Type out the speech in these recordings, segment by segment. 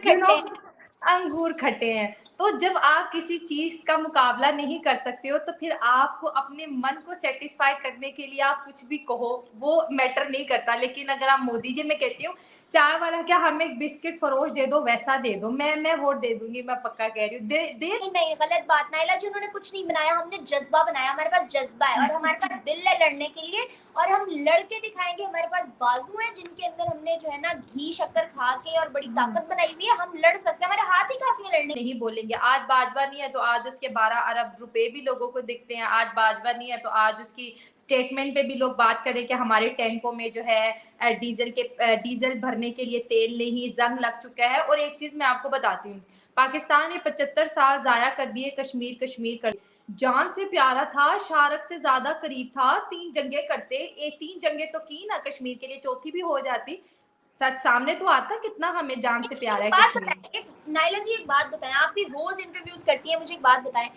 You know, खट्टे हैं। अंगूर खट्टे हैं। तो जब आप किसी चीज का मुकाबला नहीं कर सकते हो तो फिर आपको अपने मन को सेटिस्फाई करने के लिए आप कुछ भी कहो, वो मैटर नहीं करता। लेकिन अगर आप मोदी जी, मैं कहती हूँ चाय वाला क्या हमें एक बिस्किट फरोश दे दो, वैसा दे दो, मैं वोट दे दूंगी, मैं पक्का कह रही हूँ, दे। नहीं नहीं, गलत बात। नाइला जी, उन्होंने कुछ नहीं बनाया, हमने जज्बा बनाया। हमारे पास जज्बा है और हमारे पास दिल है लड़ने के लिए, और हम लड़के दिखाएंगे। हमारे पास बाजू है जिनके अंदर हमने जो है ना घी शक्कर खा के और बड़ी ताकत बनाई हुई है। हम लड़ सकते हैं, हमारे हाथ ही काफी है लड़ने। नहीं बोलेंगे आज बाजवा नहीं है तो आज उसके 12 अरब रुपए भी लोगों को दिखते हैं। आज बाजवा नहीं है तो आज उसकी स्टेटमेंट पे भी लोग बात करें कि हमारे टैंकों में जो है डीजल भरने के लिए तेल नहीं, जंग लग चुका है। और एक चीज मैं आपको बताती हूँ, पाकिस्तान ने 75 साल जाया कर दिए, कश्मीर कश्मीर कर, जान से प्यारा था, शारक से ज्यादा करीब था, 3 जंगें करते, 3 जंगें तो की ना कश्मीर के लिए, चौथी भी हो जाती। सच सामने तो आता कितना हमें जान से प्यारा है बात कश्मीर। बताएं, नाइला जी एक बात बताएं, आप भी रोज इंटरव्यूज करती हैं, मुझे एक बात बताएं।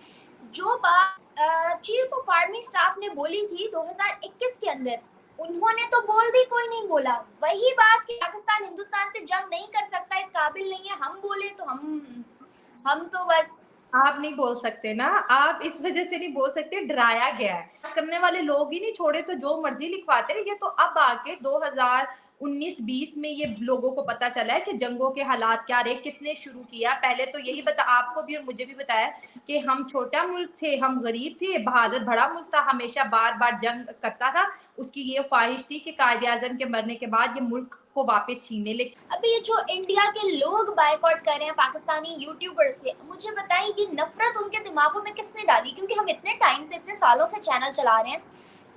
जो बात चीफ ऑफ आर्मी स्टाफ ने बोली थी 2021 के अंदर, उन्होंने तो बोल दी, कोई नहीं बोला। वही बात कि पाकिस्तान हिंदुस्तान से जंग नहीं कर सकता, इस काबिल नहीं है, हम बोले तो हम तो बस। आप नहीं बोल सकते ना, आप इस वजह से नहीं बोल सकते, डराया गया है। करने वाले लोग ही नहीं छोड़े तो जो मर्जी लिखवाते रहे। ये तो अब आके 2019-20 में ये लोगों को पता चला है कि जंगों के हालात क्या रहे, किसने शुरू किया। पहले तो यही बता, आपको भी और मुझे भी बताया कि हम छोटा मुल्क थे, हम गरीब थे, भारत बड़ा मुल्क था, हमेशा बार बार जंग करता था। उसकी ये ख्वाहिश थी कि कायदे आजम के मरने के बाद ये मुल्क को वापस छीने ले। अभी ये जो इंडिया के लोग बायकॉट कर रहे हैं पाकिस्तानी यूट्यूबर्स से, मुझे बताएं ये नफरत उनके दिमागों में किसने डाली? क्योंकि हम इतने टाइम से, इतने सालों से चैनल चला रहे हैं,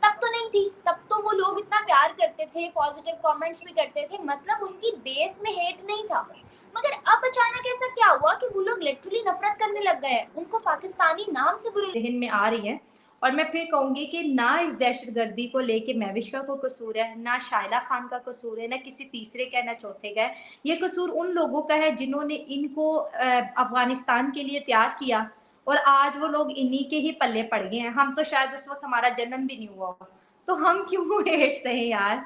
तब तो नहीं थी। तब तो वो लोग इतना प्यार करते थे, पॉजिटिव कमेंट्स भी करते थे, मतलब उनकी बेस में हेट नहीं था। मगर अब अचानक ऐसा क्या हुआ कि वो लोग लिटरली नफरत करने लग गए हैं, उनको पाकिस्तानी नाम से बुरे जहन में आ रही है। और मैं फिर कहूंगी कि ना इस दहशतगर्दी को लेके महविश का कोई कसूर है, ना शाइला खान का कसूर है, ना किसी तीसरे का, ना चौथे का है। ये कसूर उन लोगों का है जिन्होंने इनको अफगानिस्तान के लिए तैयार किया, और आज वो लोग इन्हीं के ही पल्ले पड़ गए हैं। हम तो शायद उस वक्त हमारा जन्म भी नहीं हुआ हो, तो हम क्यों हेट सहे यार।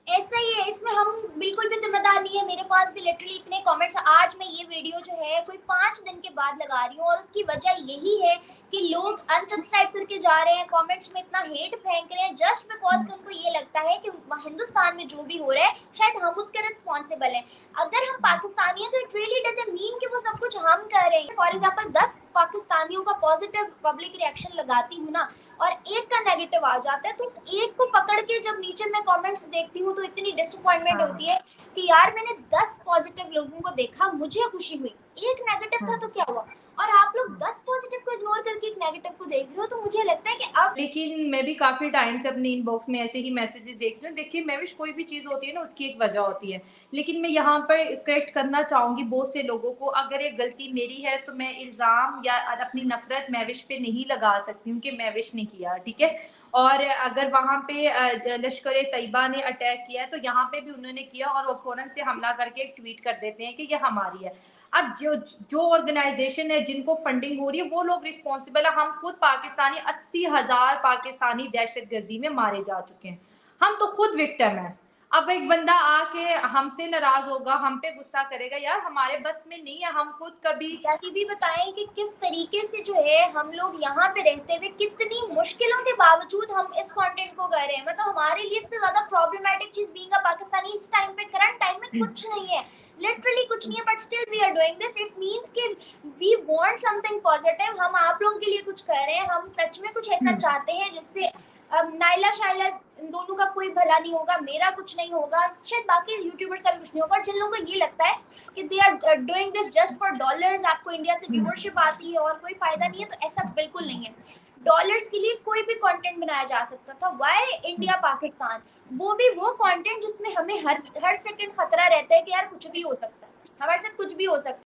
ऐसा ही है, इसमें हम बिल्कुल भी जिम्मेदार नहीं है। मेरे पास भी लिटरली इतने कमेंट्स, आज मैं ये वीडियो जो है कोई 5 दिन के बाद लगा रही हूँ, और उसकी वजह यही है कि लोग अनसब्सक्राइब करके जा रहे हैं, कमेंट्स में इतना हेट फेंक रहे हैं जस्ट बिकॉज कि उनको ये लगता है कि हिंदुस्तान में जो भी हो रहा है शायद हम उसके रिस्पॉन्सिबल हैं। अगर हम पाकिस्तानी हैं तो इट रियली डजंट मीन कि वो सब कुछ हम कर रहे हैं। फॉर एग्जाम्पल 10 पाकिस्तानियों का पॉजिटिव पब्लिक रिएक्शन लगाती हूँ ना, और एक का नेगेटिव आ जाता है, तो उस एक को पकड़ के जब नीचे मैं कमेंट्स देखती हूँ तो इतनी डिसअपॉइंटमेंट हाँ। होती है कि यार मैंने 10 पॉजिटिव लोगों को देखा, मुझे खुशी हुई, एक नेगेटिव था तो क्या हुआ? और आप लोग 10 पॉजिटिव को इग्नोर करके एक नेगेटिव को देख रहे हो, तो मुझे लगता है कि अब लेकिन मैं भी काफ़ी टाइम से अपने इनबॉक्स में ऐसे ही मैसेजेस देखती हूँ। देखिए महविश, कोई भी चीज़ होती है ना उसकी एक वजह होती है। लेकिन मैं यहाँ पर करेक्ट करना चाहूँगी बहुत से लोगों को, अगर ये गलती मेरी है तो मैं इल्ज़ाम या अपनी नफ़रत महविश पे नहीं लगा सकती हूँ कि महविश ने किया, ठीक है। और अगर वहाँ पे लश्कर तैयबा ने अटैक किया है तो यहाँ पे भी उन्होंने किया, और वो फ़ौरन से हमला करके एक ट्वीट कर देते हैं कि ये हमारी है। अब जो जो ऑर्गेनाइजेशन है, जिनको फंडिंग हो रही है, वो लोग रिस्पॉन्सिबल है। हम खुद पाकिस्तानी 80,000 पाकिस्तानी दहशतगर्दी में मारे जा चुके हैं, हम तो खुद विक्टिम है। अब एक बंदा आके हमसे नाराज होगा, हम पे गुस्सा करेगा, यार हमारे बस में नहीं है। हम खुद कभी ये भी बताएं कि किस तरीके से जो है हम लोग यहाँ पे रहते हुए कितनी मुश्किलों के बावजूद हम इस कंटेंट को कर रहे हैं। मतलब हमारे लिए इससे ज्यादा प्रॉब्लमेटिक चीज बीइंग अ पाकिस्तानी इस टाइम पे, करंट टाइम में कुछ नहीं है, लिटरली कुछ नहीं है, but still we are doing this. It means कि वी वांट समथिंग पॉजिटिव, हम आप लोगों के लिए कुछ कर रहे हैं, हम सच में कुछ ऐसा चाहते हैं जिससे नाइला शाइला इन दोनों का कोई भला नहीं होगा, मेरा कुछ नहीं होगा, शायद बाकी यूट्यूबर्स का भी कुछ नहीं होगा। और जिन लोगों को ये लगता है कि they are doing this just for dollars, आपको इंडिया से व्यूअरशिप आती है और कोई फायदा नहीं है, तो ऐसा बिल्कुल नहीं है। डॉलर्स के लिए कोई भी कंटेंट बनाया जा सकता था, व्हाई इंडिया पाकिस्तान, वो भी वो कंटेंट जिसमें हमें हर सेकंड खतरा रहता है कि यार कुछ भी हो सकता है, हमारे साथ कुछ भी हो सकता है।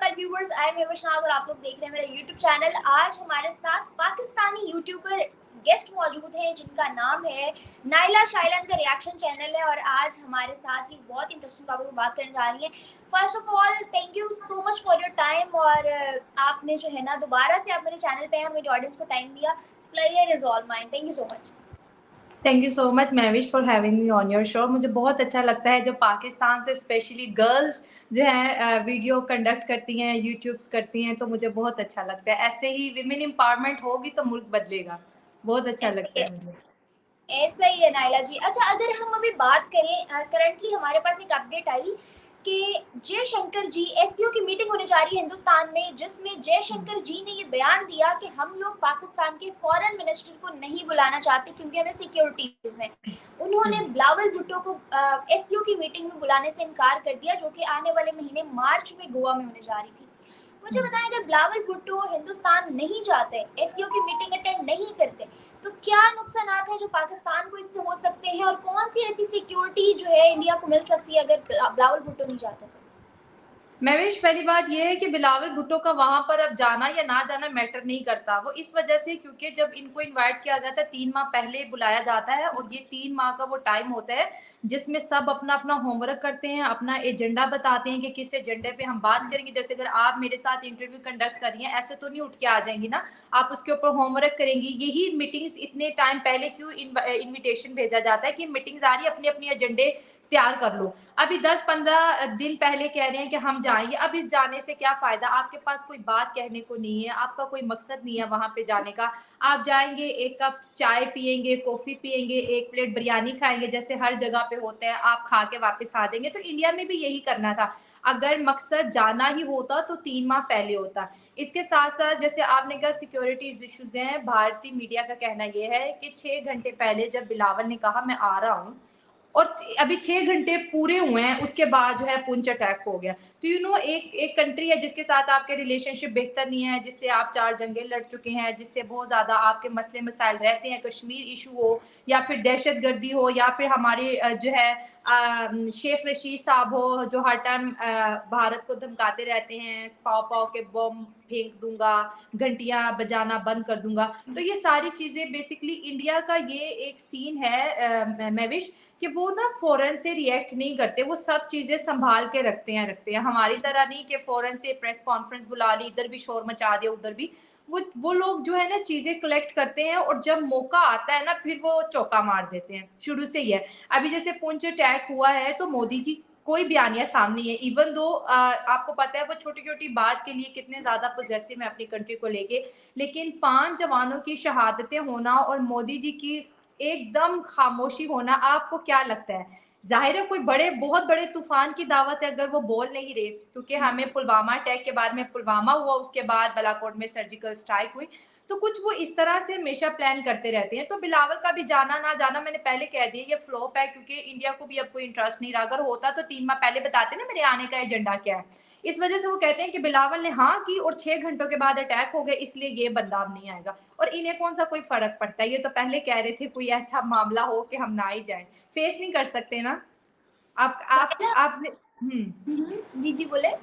व्यूअर्स, आई एम और आप लोग देख रहे हैं मेरा यूट्यूब चैनल। आज हमारे साथ पाकिस्तानी यूट्यूबर गेस्ट मौजूद हैं जिनका नाम है नाइला शाइला, का रिएक्शन चैनल है, और आज हमारे साथ ही बहुत इंटरेस्टिंग टॉपिक पर बात करने जा रही है। First of all thank you so much for your time, और आपने जो है ना दोबारा से आप मेरे चैनल पे हैं और मेरी ऑडियंस को टाइम दिया। Player is all mine, thank you so much. Thank you so much Mahvish for having me on your show. मुझे बहुत अच्छा लगता है जब पाकिस्तान से स्पेशली गर्ल्स जो है वीडियो कंडक्ट करती हैं, यूट्यूब्स करती हैं, तो मुझे बहुत अच्छा लगता है। ऐसे ही विमेन एम्पावरमेंट होगी तो मुल्क बदलेगा। बहुत अच्छा लगता है मुझे। ऐसा ही है नाइला जी। अच्छा, अगर हम अभी बात करें, करंटली हमारे पास एक अपडेट आई कि जयशंकर जी, एससीओ की मीटिंग होने जा रही है हिंदुस्तान में, जिसमें जयशंकर जी ने ये बयान दिया कि हम लोग पाकिस्तान के फॉरेन मिनिस्टर को नहीं बुलाना चाहते क्योंकि हमें सिक्योरिटी इश्यूज हैं। उन्होंने बिलावल भुट्टो को एससीओ की मीटिंग में बुलाने से इनकार कर दिया, जो कि आने वाले महीने मार्च में गोवा में होने जा रही थी। मुझे बताएं, अगर बिलावल भुट्टो हिंदुस्तान नहीं जाते, एससीओ की मीटिंग अटेंड नहीं करते, तो क्या नुकसान है जो पाकिस्तान को इससे हो सकते हैं, और कौन सी ऐसी सिक्योरिटी जो है इंडिया को मिल सकती है अगर बिलावल भुट्टो नहीं जाते तो? महविश, पहली बात यह है कि बिलावल भुट्टो का वहां पर अब जाना या ना जाना मैटर नहीं करता। वो इस वजह से क्योंकि जब इनको इनवाइट किया गया था 3 माह पहले बुलाया जाता है, और ये 3 माह का वो टाइम होता है जिसमें सब अपना अपना होमवर्क करते हैं, अपना एजेंडा बताते हैं कि किस एजेंडे पे हम बात करेंगे। जैसे अगर आप मेरे साथ इंटरव्यू कंडक्ट कर रही हैं, ऐसे तो नहीं उठ के आ जाएंगी ना, आप उसके ऊपर होमवर्क करेंगी। यही मीटिंग्स इतने टाइम पहले क्यों इन्विटेशन भेजा जाता है कि मीटिंग्स आ रही है, अपने अपने एजेंडे तैयार कर लो। अभी 10-15 दिन पहले कह रहे हैं कि हम जाएंगे। अब इस जाने से क्या फायदा? आपके पास कोई बात कहने को नहीं है, आपका कोई मकसद नहीं है वहां पे जाने का। आप जाएंगे, एक कप चाय पियेंगे, कॉफी पियेंगे, एक प्लेट बिरयानी खाएंगे जैसे हर जगह पे होता है, आप खा के वापस आ जाएंगे। तो इंडिया में भी यही करना था। अगर मकसद जाना ही होता तो 3 माह पहले होता। इसके साथ साथ जैसे आपने कहा सिक्योरिटी इश्यूज हैं, भारतीय मीडिया का कहना यह है कि 6 घंटे पहले जब बिलावल ने कहा मैं आ रहा हूँ, और अभी 6 घंटे पूरे हुए हैं, उसके बाद जो है पुंछ अटैक हो गया। तो एक एक कंट्री है जिसके साथ आपके रिलेशनशिप बेहतर नहीं है, जिससे आप 4 जंगें लड़ चुके हैं, जिससे बहुत ज्यादा आपके मसले मसाइल रहते हैं, कश्मीर इशू हो या फिर दहशत गर्दी हो या फिर हमारे जो है शेख रशीद साहब हो, जो हर टाइम भारत को धमकाते रहते हैं, पाव पाव के बम फेंक दूंगा, घंटियां बजाना बंद कर दूंगा। तो ये सारी चीजें बेसिकली इंडिया का ये एक सीन है महविश, कि वो ना फौरन से रिएक्ट नहीं करते, वो सब चीजें संभाल के रखते हैं। हमारी तरह नहीं कि फौरन से प्रेस कॉन्फ्रेंस बुला ली, इधर भी शोर मचा दिया, उधर भी। वो लोग जो है ना चीजें कलेक्ट करते हैं, और जब मौका आता है ना फिर वो चौका मार देते हैं। शुरू से ही है। अभी जैसे पुंछ अटैक हुआ है तो मोदी जी कोई बयानिया सामने है, इवन दो आपको पता है वो छोटी छोटी बात के लिए कितने ज्यादा पोजेसिव है अपनी कंट्री को लेके, लेकिन 5 जवानों की शहादतें होना और मोदी जी की एकदम खामोशी होना, आपको क्या लगता है? जाहिर है कोई बहुत बड़े तूफान की दावत है अगर वो बोल नहीं रहे, क्योंकि हमें पुलवामा अटैक के बाद में पुलवामा हुआ, उसके बाद बालाकोट में सर्जिकल स्ट्राइक हुई, तो कुछ वो इस तरह से हमेशा प्लान करते रहते हैं। तो बिलावल का भी जाना ना जाना मैंने पहले कह दिया, ये फ्लॉप है, क्योंकि इंडिया को भी अब कोई इंटरेस्ट नहीं रहा। अगर होता तो 3 माह पहले बताते ना मेरे आने का एजेंडा क्या है। इस वजह से वो कहते हैं कि बिलावल ने हाँ की और 6 घंटों के बाद अटैक हो गया, इसलिए ये बंदा अब नहीं आएगा। और इन्हें कौन सा कोई फर्क पड़ता है? ये तो पहले कह रहे थे कोई ऐसा मामला हो कि हम ना ही जाएं, फेस नहीं कर सकते ना। आप नाइला, आपने जी जी बोले।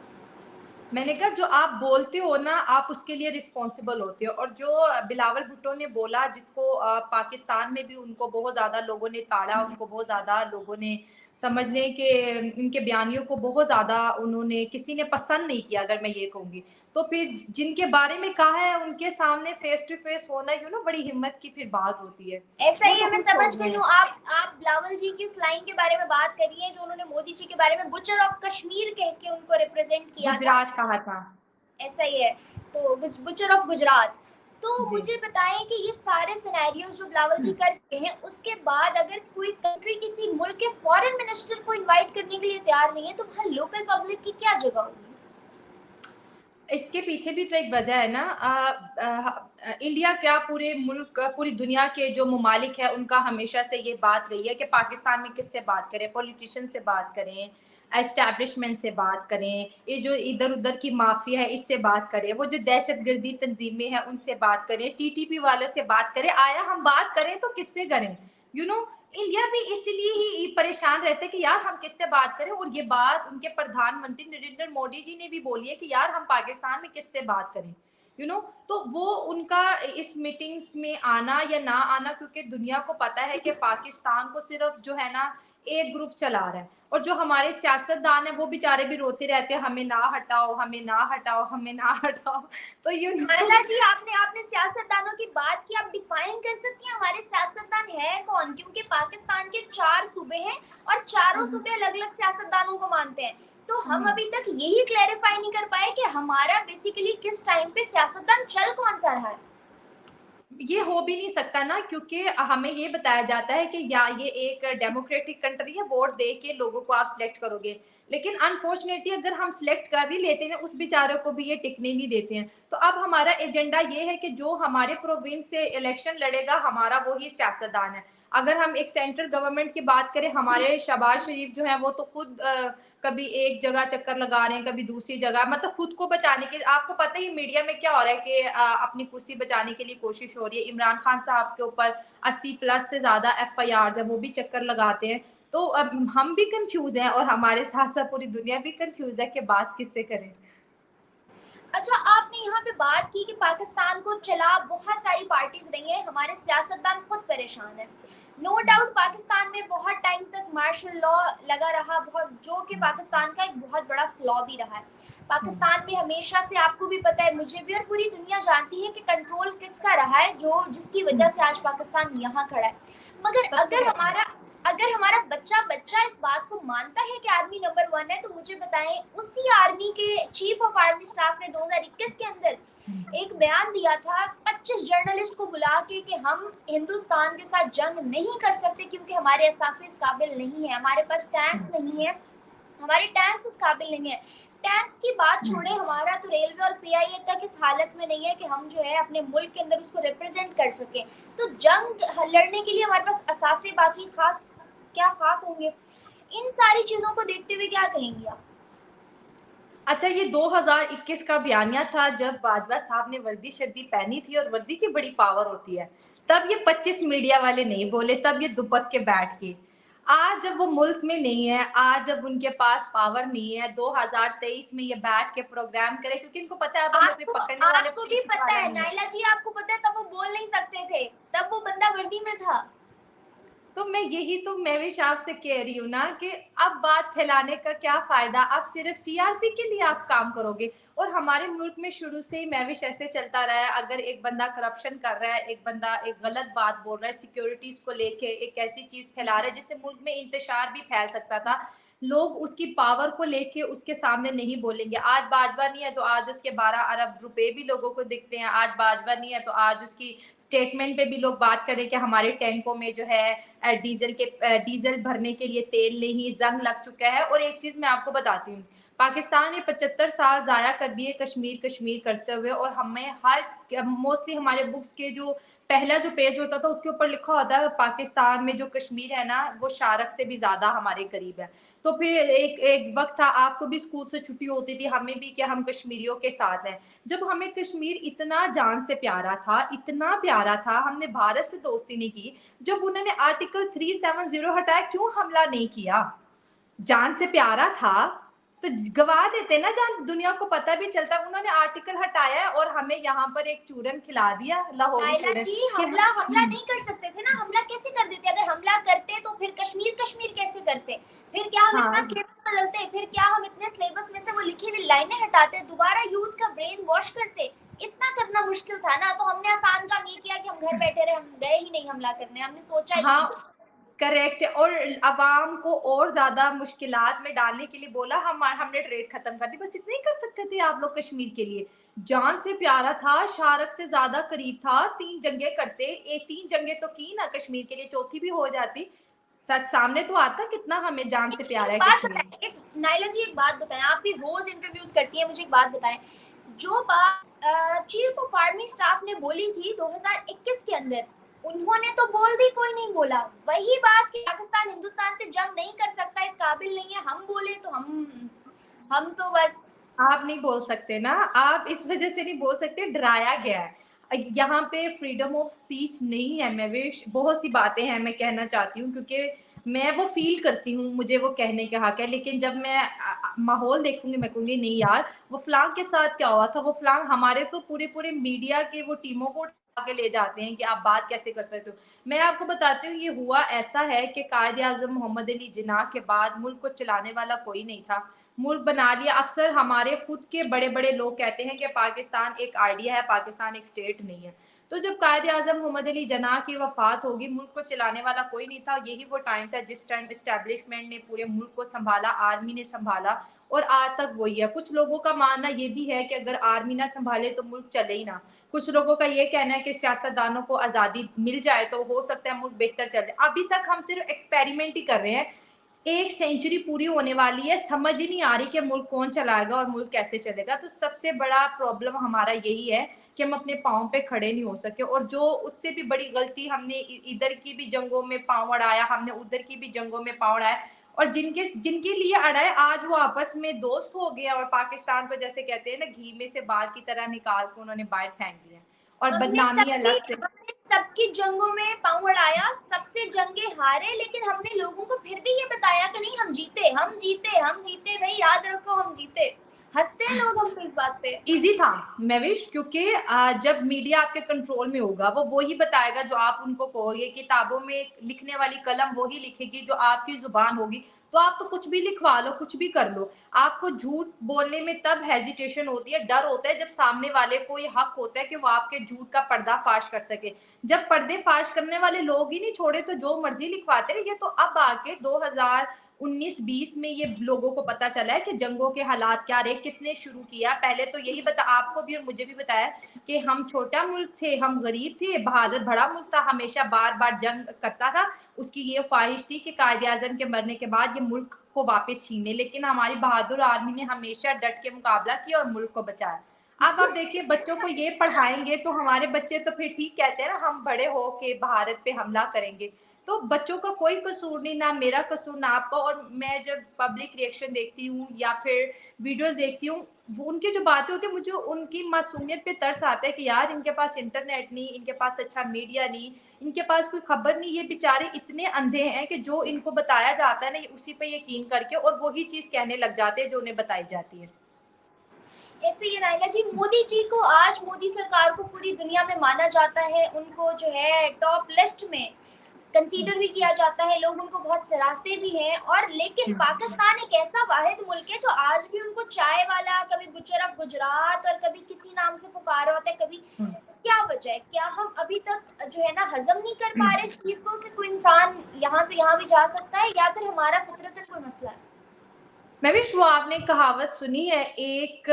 मैंने कहा जो आप बोलते हो ना आप उसके लिए रिस्पॉन्सिबल होते हो। और जो बिलावल भुट्टो ने बोला, जिसको पाकिस्तान में भी उनको बहुत ज्यादा लोगों ने ताड़ा, उनको बहुत ज्यादा लोगों ने समझने के, इनके बयानियों को बहुत ज्यादा उन्होंने, किसी ने पसंद नहीं किया अगर मैं ये कहूंगी। तो फिर जिनके बारे में कहा है उनके सामने फेस टू फेस होना बड़ी हिम्मत की फिर बात होती है। ऐसा वो ही तो है, मैं कुछ समझ छोड़ गई गए। हूँ। आप बिलावल जी की इस लाइन के बारे में बात करिए जो उन्होंने मोदी जी के बारे में बुचर ऑफ कश्मीर कह के उनको रिप्रेजेंट किया था। गुजरात कहा था। ऐसा ही है। तो बुचर ऑफ गुजरात। तो जी। मुझे बताएं कि ये सारे सिनेरियोज जो बिलावल जी कर रहे हैं, उसके बाद अगर कोई कंट्री किसी मुल्क के फॉरेन मिनिस्टर को इनवाइट करने के लिए तैयार नहीं है, तो वहाँ लोकल पब्लिक की क्या जगह होगी? इसके पीछे भी तो एक वजह है ना। इंडिया क्या, पूरे मुल्क, पूरी दुनिया के जो ममालिक है उनका हमेशा से ये बात रही है कि पाकिस्तान में किससे बात करें, पॉलिटिशियन से बात करें, एस्टैब्लिशमेंट से बात करें, ये जो इधर उधर की माफिया है इससे बात करें, वो जो दहशतगर्दी तंजीमें हैं उनसे बात करें, टीटीपी वाले से बात करें। आया हम बात करें तो किससे करें? यू नो इंडिया भी इसलिए ही परेशान रहते हैं कि यार हम किससे बात करें। और ये बात उनके प्रधानमंत्री नरेंद्र मोदी जी ने भी बोली है कि यार हम पाकिस्तान में किससे बात करें। तो वो उनका इस मीटिंग्स में आना या ना आना, क्योंकि दुनिया को पता है कि पाकिस्तान को सिर्फ जो है ना एक ग्रुप चला रहा है, और जो हमारे सियासतदान है वो बेचारे भी रोते रहते हैं, हमें ना हटाओ, हमें ना हटाओ, हमें ना हटाओ। तो नायला जी, आपने आपने सियासतदानों की बात की, आप डिफाइन कर सकती हैं हमारे सियासतदान है कौन? क्योंकि पाकिस्तान के 4 सूबे हैं और चारों सूबे अलग अलग सियासतदानों को मानते हैं, तो हम अभी तक यही क्लैरिफाई नहीं कर पाए कि हमारा बेसिकली किस टाइम पे सियासतदान चल कौन सा रहा है। ये हो भी नहीं सकता ना, क्योंकि हमें ये बताया जाता है कि या ये एक डेमोक्रेटिक कंट्री है, वोट दे के लोगों को आप सिलेक्ट करोगे, लेकिन अनफॉर्चुनेटली अगर हम सिलेक्ट कर ही लेते हैं उस बेचारों को भी ये टिकने नहीं देते हैं। तो अब हमारा एजेंडा ये है कि जो हमारे प्रोविंस से इलेक्शन लड़ेगा हमारा वही सियासतदान है। अगर हम एक सेंट्रल गवर्नमेंट की बात करें, हमारे शहबाज शरीफ जो है वो तो खुद कभी एक जगह चक्कर लगा रहे हैं, कभी दूसरी जगह, मतलब खुद को बचाने के, आपको पता ही मीडिया में क्या हो रहा है कि अपनी कुर्सी बचाने के लिए कोशिश हो रही है। इमरान खान साहब के ऊपर 80+ से ज्यादा FIRs है, वो भी चक्कर लगाते हैं। तो अब हम भी कंफ्यूज हैं और हमारे साथ साथ पूरी दुनिया भी कंफ्यूज है कि बात किससे करें। अच्छा, आपने यहाँ पे बात की कि पाकिस्तान को चला बहुत सारी पार्टीज रही हैं, हमारे सियासतदान खुद परेशान है। नो डाउट पाकिस्तान में बहुत टाइम तक मार्शल लॉ लगा रहा, बहुत, जो कि पाकिस्तान का एक बहुत बड़ा फ्लॉ भी रहा है। पाकिस्तान में हमेशा से, आपको भी पता है, मुझे भी और पूरी दुनिया जानती है कि कंट्रोल किसका रहा है, जो जिसकी वजह से आज पाकिस्तान यहाँ खड़ा है। मगर अगर हमारा बच्चा बच्चा इस बात को मानता है कि आर्मी नंबर 1 है, तो मुझे बताएं, उसी आर्मी के चीफ ऑफ आर्मी स्टाफ ने 2021 के अंदर एक बयान दिया था 25 जर्नलिस्ट को बुला के कि हम हिंदुस्तान के साथ जंग नहीं कर सकते क्योंकि हमारे एहसास इस काबिल नहीं है, हमारे पास टैंक्स नहीं है, हमारे टैंक्स इस काबिल नहीं है। टैंक्स की बात छोड़े, हमारा तो रेलवे और PIA तक इस हालत में नहीं है कि हम जो है अपने मुल्क के अंदर उसको रिप्रेजेंट कर सके। तो जंग लड़ने के लिए हमारे पास असासे बाकी खास क्या खाक होंगे। इन सारी चीजों को देखते हुए क्या कहेंगी आप? अच्छा, ये 2021 का बयानिया था जब बाजवा साहब ने वर्दी शर्दी पहनी थी, और वर्दी की बड़ी पावर होती है। तब ये 25 मीडिया वाले नहीं बोले, तब ये दुबक के बैठ के। आज जब वो मुल्क में नहीं है, आज जब उनके पास पावर नहीं है, 2023 में ये बैठ के प्रोग्राम करे, क्योंकि इनको पता है अब हमें पकड़ने वाले आपको भी पुलिस पता वाला है नहीं है। नाइला जी, आपको पता है तब वो बोल नहीं सकते थे, तब वो बंदा वर्दी में था। तो मैं यही तो मैविश आपसे कह रही हूँ ना कि अब बात फैलाने का क्या फायदा, आप सिर्फ TRP के लिए आप काम करोगे। और हमारे मुल्क में शुरू से ही मैविश ऐसे चलता रहा है, अगर एक बंदा करप्शन कर रहा है, एक बंदा एक गलत बात बोल रहा है, सिक्योरिटीज को लेके एक ऐसी चीज फैला रहा है जिससे मुल्क में इंतशार भी फैल सकता था, लोग उसकी पावर को लेके उसके सामने नहीं बोलेंगे। आज बाजवा नहीं है तो आज उसके 12 अरब रुपए भी लोगों को दिखते हैं, आज बाजवा नहीं है तो आज उसकी स्टेटमेंट पे भी लोग बात करें कि हमारे टैंकों में जो है डीजल भरने के लिए तेल नहीं, जंग लग चुका है। और एक चीज मैं आपको बताती हूँ, पाकिस्तान ने 75 साल जाया कर दिए कश्मीर कश्मीर करते हुए, और हमें हर मोस्टली हमारे बुक्स के जो पहला जो पेज होता था उसके ऊपर लिखा होता है पाकिस्तान में जो कश्मीर है ना वो शारक से भी ज्यादा हमारे करीब है। तो फिर एक एक वक्त था, आपको भी स्कूल से छुट्टी होती थी, हमें भी, कि हम कश्मीरियों के साथ हैं। जब हमें कश्मीर इतना जान से प्यारा था, इतना प्यारा था, हमने भारत से दोस्ती नहीं की, जब उन्होंने आर्टिकल 370 हटाया, क्यों हमला नहीं किया? जान से प्यारा था तो गवा देते ना जान, दुनिया को पता भी चलता। उन्होंने आर्टिकल हटाया है और हमें यहाँ पर एक चूरन खिला दिया, लाहौरी नायला चूरन जी, कि हमला नहीं कर सकते थे ना, हमला कैसे कर देते? अगर हमला करते तो फिर कश्मीर कश्मीर कैसे करते? फिर क्या हम इतना हाँ सिलेबस बदलते? फिर क्या हम इतने सिलेबस में से वो लिखी हुई लाइनें हटाते, दोबारा यूथ का ब्रेन वॉश करते? इतना करना मुश्किल था ना, तो हमने आसान काम ये किया कि हम घर बैठे रहे, हम गए ही नहीं हमला करने, हमने सोचा ही नहीं। हाँ, करेक्ट है। और अवाम को और ज्यादा मुश्किलात में डालने के लिए बोला, हमने ट्रेड खत्म कर दी, बस इतना ही कर सकते थे आप लोग कश्मीर के लिए। जान से प्यारा था, शारक से ज्यादा करीब था, 3 जंगे करते, 3 जंगे तो की ना कश्मीर के लिए, चौथी भी हो जाती, सच सामने तो आता कितना हमें जान से प्यारा है बात कश्मीर। बताएं, नायला जी एक बात बताएं, आप भी रोज इंटरव्यूज करती हैं, मुझे एक बात बताएं, जो बात चीफ ऑफ आर्मी स्टाफ ने बोली थी 2021 के अंदर, उन्होंने तो बोल दी, कोई नहीं बोला। वही बात कि पाकिस्तान हिंदुस्तान से जंग नहीं कर सकता, इस काबिल नहीं है, हम बोले तो हम तो बस। आप नहीं बोल सकते ना, आप इस वजह से नहीं बोल सकते, डराया गया है। यहाँ पे फ्रीडम ऑफ स्पीच नहीं है, मैं भी बहुत सी बातें हैं मैं कहना चाहती हूँ, क्योंकि मैं वो फ़ील करती हूँ, मुझे वो कहने का हक है, लेकिन जब मैं माहौल देखूँगी, मैं कहूँगी नहीं यार, वो फ़लाँ के साथ क्या हुआ था, वो फ़लाँ हमारे तो पूरे-पूरे मीडिया के वो टीमों को उठा के ले जाते हैं कि आप बात कैसे कर सकते हो। मैं आपको बताती हूँ, ये हुआ ऐसा है कि कायद-ए-आज़म मोहम्मद अली जिन्नाह के बाद मुल्क को चलाने वाला कोई नहीं था। मुल्क बना लिया, अक्सर हमारे खुद के बड़े-बड़े लोग कहते हैं कि पाकिस्तान एक आइडिया है, पाकिस्तान एक स्टेट नहीं है। तो जब कायद-ए-आज़म मोहम्मद अली जिन्नाह की वफ़ात होगी, मुल्क को चलाने वाला कोई नहीं था, यही वो टाइम था जिस टाइम एस्टेब्लिशमेंट ने पूरे मुल्क को सँभाला, आर्मी ने सँभाला और आज तक वही है। कुछ लोगों का मानना ये भी है कि अगर आर्मी ना सँभाले तो मुल्क चले ही ना। कुछ लोगों का ये कहना है कि सियासतदानों को आज़ादी मिल जाए तो हो सकता है मुल्क बेहतर चले। अभी तक हम सिर्फ़ एक्सपेरिमेंट ही कर रहे हैं। 1 सेंचुरी पूरी होने वाली है, समझ ही नहीं आ रही कि मुल्क कौन चलाएगा और मुल्क कैसे चलेगा। तो सबसे बड़ा प्रॉब्लम हमारा यही है कि हम अपने पाँव पे खड़े नहीं हो सके और जो उससे भी बड़ी गलती हमने इधर की भी जंगों में पाँव अड़ाया, हमने उधर की भी जंगों में पाँव अड़ाया और जिनके जिनके लिए अड़ाए आज वो आपस में दोस्त हो गए और पाकिस्तान को जैसे कहते हैं ना घी में से बाल की तरह निकाल के उन्होंने बाहर फेंक दिया और बदनामी अलग से। हमने सबकी जंगों में पाँव अड़ाया, सबसे जंगें हारे, लेकिन हमने लोगों को फिर भी ये बताया कि नहीं हम जीते, हम जीते, हम जीते, भाई याद रखो हम जीते। हँसते हैं लोग हम पे इस बात पे। ईज़ी था महविश क्योंकि जब मीडिया आपके कंट्रोल में होगा, वो वही बताएगा जो आप उनको कहोगे, किताबों में लिखने वाली कलम वही लिखेगी जो आपकी ज़ुबान होगी, तो आप तो कुछ भी लिखवा लो, कुछ भी कर लो। आपको झूठ बोलने में तब हेजिटेशन होती है, डर होता है जब सामने वाले को ये हक होता है कि वो आपके झूठ का पर्दाफ़ाश कर सके। जब पर्दे-फ़ाश करने वाले लोग ही नहीं छोड़े तो जो मर्ज़ी लिखवाते रहे, ये तो अब आके 2019-20 में ये लोगों को पता चला है कि जंगों के हालात क्या रहे, किसने शुरू किया। पहले तो यही बता आपको भी और मुझे भी बताया कि हम छोटा मुल्क थे, हम गरीब थे, भारत बड़ा मुल्क था, हमेशा बार-बार जंग करता था। उसकी ये ख्वाहिश थी कि कायद-ए-आज़म के मरने के बाद ये मुल्क को वापस छीने, लेकिन हमारी बहादुर आर्मी ने हमेशा डट के मुकाबला किया और मुल्क को बचाया। अब आप देखिए बच्चों को ये पढ़ाएँगे तो हमारे बच्चे तो फिर ठीक कहते हैं ना हम बड़े हो के भारत पे हमला करेंगे। तो बच्चों का कोई कसूर नहीं, ना मेरा कसूर ना आपका और मैं जब पब्लिक रिएक्शन देखती हूँ या फिर वीडियोज़ देखती हूँ, वो उनकी जो बातें होती हैं मुझे उनकी मासूमियत पे तरस आता है कि यार इनके पास इंटरनेट नहीं, इनके पास अच्छा मीडिया नहीं, इनके पास कोई खबर नहीं, ये बेचारे इतने अंधे हैं कि जो इनको बताया जाता है ना, ये उसी पे यकीन करके और वही चीज़ कहने लग जाते हैं जो उन्हें बताई जाती है। ऐसे ही नायला जी, मोदी जी को आज मोदी सरकार को पूरी दुनिया में माना जाता है, उनको जो है टॉप लिस्ट में कंसीडर भी किया जाता है, लोग उनको बहुत सराहते भी हैं। और लेकिन पाकिस्तान एक ऐसा वाहिद मुल्क है जो आज भी उनको चाय वाला, कभी बुचर ऑफ गुजरात और कभी किसी नाम से पुकारा होता है, कभी क्या वजह है? क्या हम अभी तक जो है ना हजम नहीं कर पा रहे इस चीज को कि कोई इंसान यहाँ से यहाँ भी जा सकता है, या फिर हमारा फितरतन कोई मसला है? महविश वो आपने कहावत सुनी है एक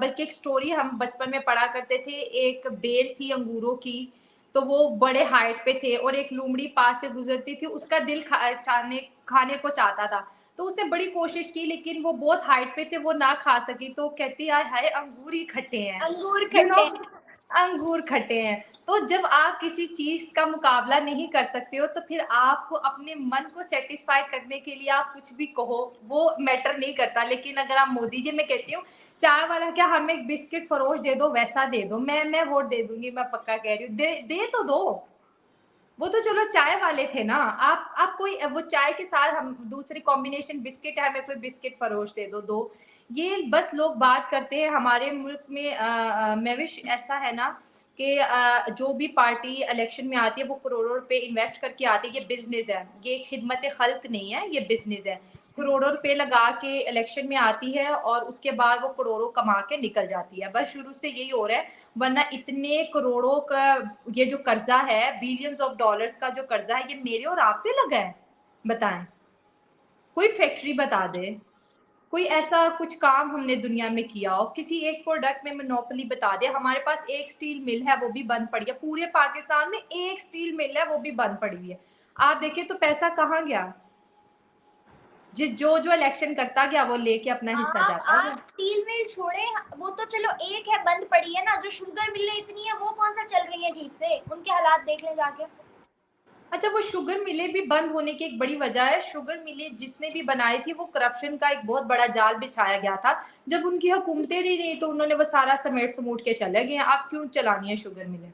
बल्कि एक स्टोरी हम बचपन में पढ़ा करते थे, एक बेल थी अंगूरों की, तो वो बड़े हाइट पे थे और एक लोमड़ी पास से गुजरती थी, उसका दिल खाने को चाहता था। तो उसने बड़ी कोशिश की लेकिन वो बहुत हाइट पे थे, वो ना खा सकी तो कहती यार हाय अंगूर ही खट्टे हैं, अंगूर यू नो खट्टे हैं। अंगूर खट्टे हैं। तो जब आप किसी चीज़ का मुकाबला नहीं कर सकते हो, तो फिर आपको अपने मन को सैटिस्फाई करने के लिए आप कुछ भी कहो, वो मैटर नहीं करता। लेकिन अगर आप मोदी जी मैं कहती हूँ, चाय वाला क्या हमें एक बिस्किट फ़रोश दे दो, वैसा दे दो, मैं वोट दे दूँगी, मैं पक्का कह रही हूँ। दे दे तो दो। वो तो चलो चाय वाले थे ना, आप कोई वो चाय के साथ हम दूसरी कॉम्बिनेशन बिस्किट है, हमें कोई बिस्किट फ़रोश दे दो, दो। ये बस लोग बात करते हैं हमारे मुल्क में महविश ऐसा है ना कि जो भी पार्टी इलेक्शन में आती है वो करोड़ों रुपए इन्वेस्ट करके आती है, ये बिज़नेस है, ये खिदमत खल्क नहीं है, ये बिज़नेस है। करोड़ों रुपए लगा के इलेक्शन में आती है और उसके बाद वो करोड़ों कमा के निकल जाती है। बस शुरू से यही हो रहा है, वरना इतने करोड़ों का ये जो कर्जा है, बिलियंस ऑफ डॉलर्स का जो कर्जा है, ये मेरे और आप पे लगा है, बताएं। कोई फैक्ट्री बता दे, कोई ऐसा कुछ काम हमने दुनिया में किया हो, किसी एक प्रोडक्ट में मोनोपोली बता दे। हमारे पास एक स्टील मिल है वो भी बंद पड़ी है, पूरे पाकिस्तान में एक स्टील मिल है वो भी बंद पड़ी हुई है। आप देखिए तो पैसा कहाँ गया, जिस जो जो इलेक्शन करता गया वो लेके अपना हिस्सा जाता आप गया। स्टील मिल छोड़े, वो तो चलो एक है बंद पड़ी है ना, जो शुगर मिलें इतनी है वो कौन सा चल रही है ठीक से, उनके हालात देख लें जाके। अच्छा वो शुगर मिलें भी बंद होने की एक बड़ी वजह है, शुगर मिलें जिसने भी बनाई थी वो करप्शन का एक बहुत बड़ा जाल बिछाया गया था। जब उनकी हुकूमतें रही नहीं तो उन्होंने वो सारा समेट समूट के चले गए। अब क्यों चलानी है शुगर मिलें?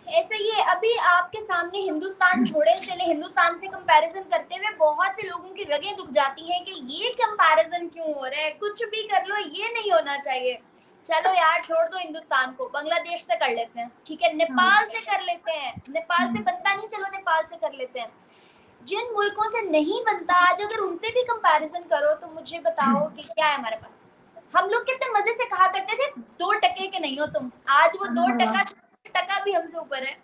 ऐसा ही है। अभी आपके सामने हिंदुस्तान छोड़े चले, हिंदुस्तान से कंपैरिजन करते हुए बहुत से लोगों की रगें दुख जाती हैं कि ये कंपैरिजन क्यों हो रहा है, कुछ भी कर लो, ये नहीं होना चाहिए। चलो यार छोड़ दो हिंदुस्तान को, बांग्लादेश से कर लेते हैं, ठीक है, नेपाल से कर लेते हैं, नेपाल से बनता नहीं, चलो नेपाल से कर लेते हैं। जिन मुल्कों से नहीं बनता, आज अगर उनसे भी कंपैरिजन करो तो मुझे बताओ कि क्या है हमारे पास। हम लोग कितने मजे से कहा करते थे 2 टके के नहीं हो तुम, आज वो 2 टका टका भी हमसे ऊपर है।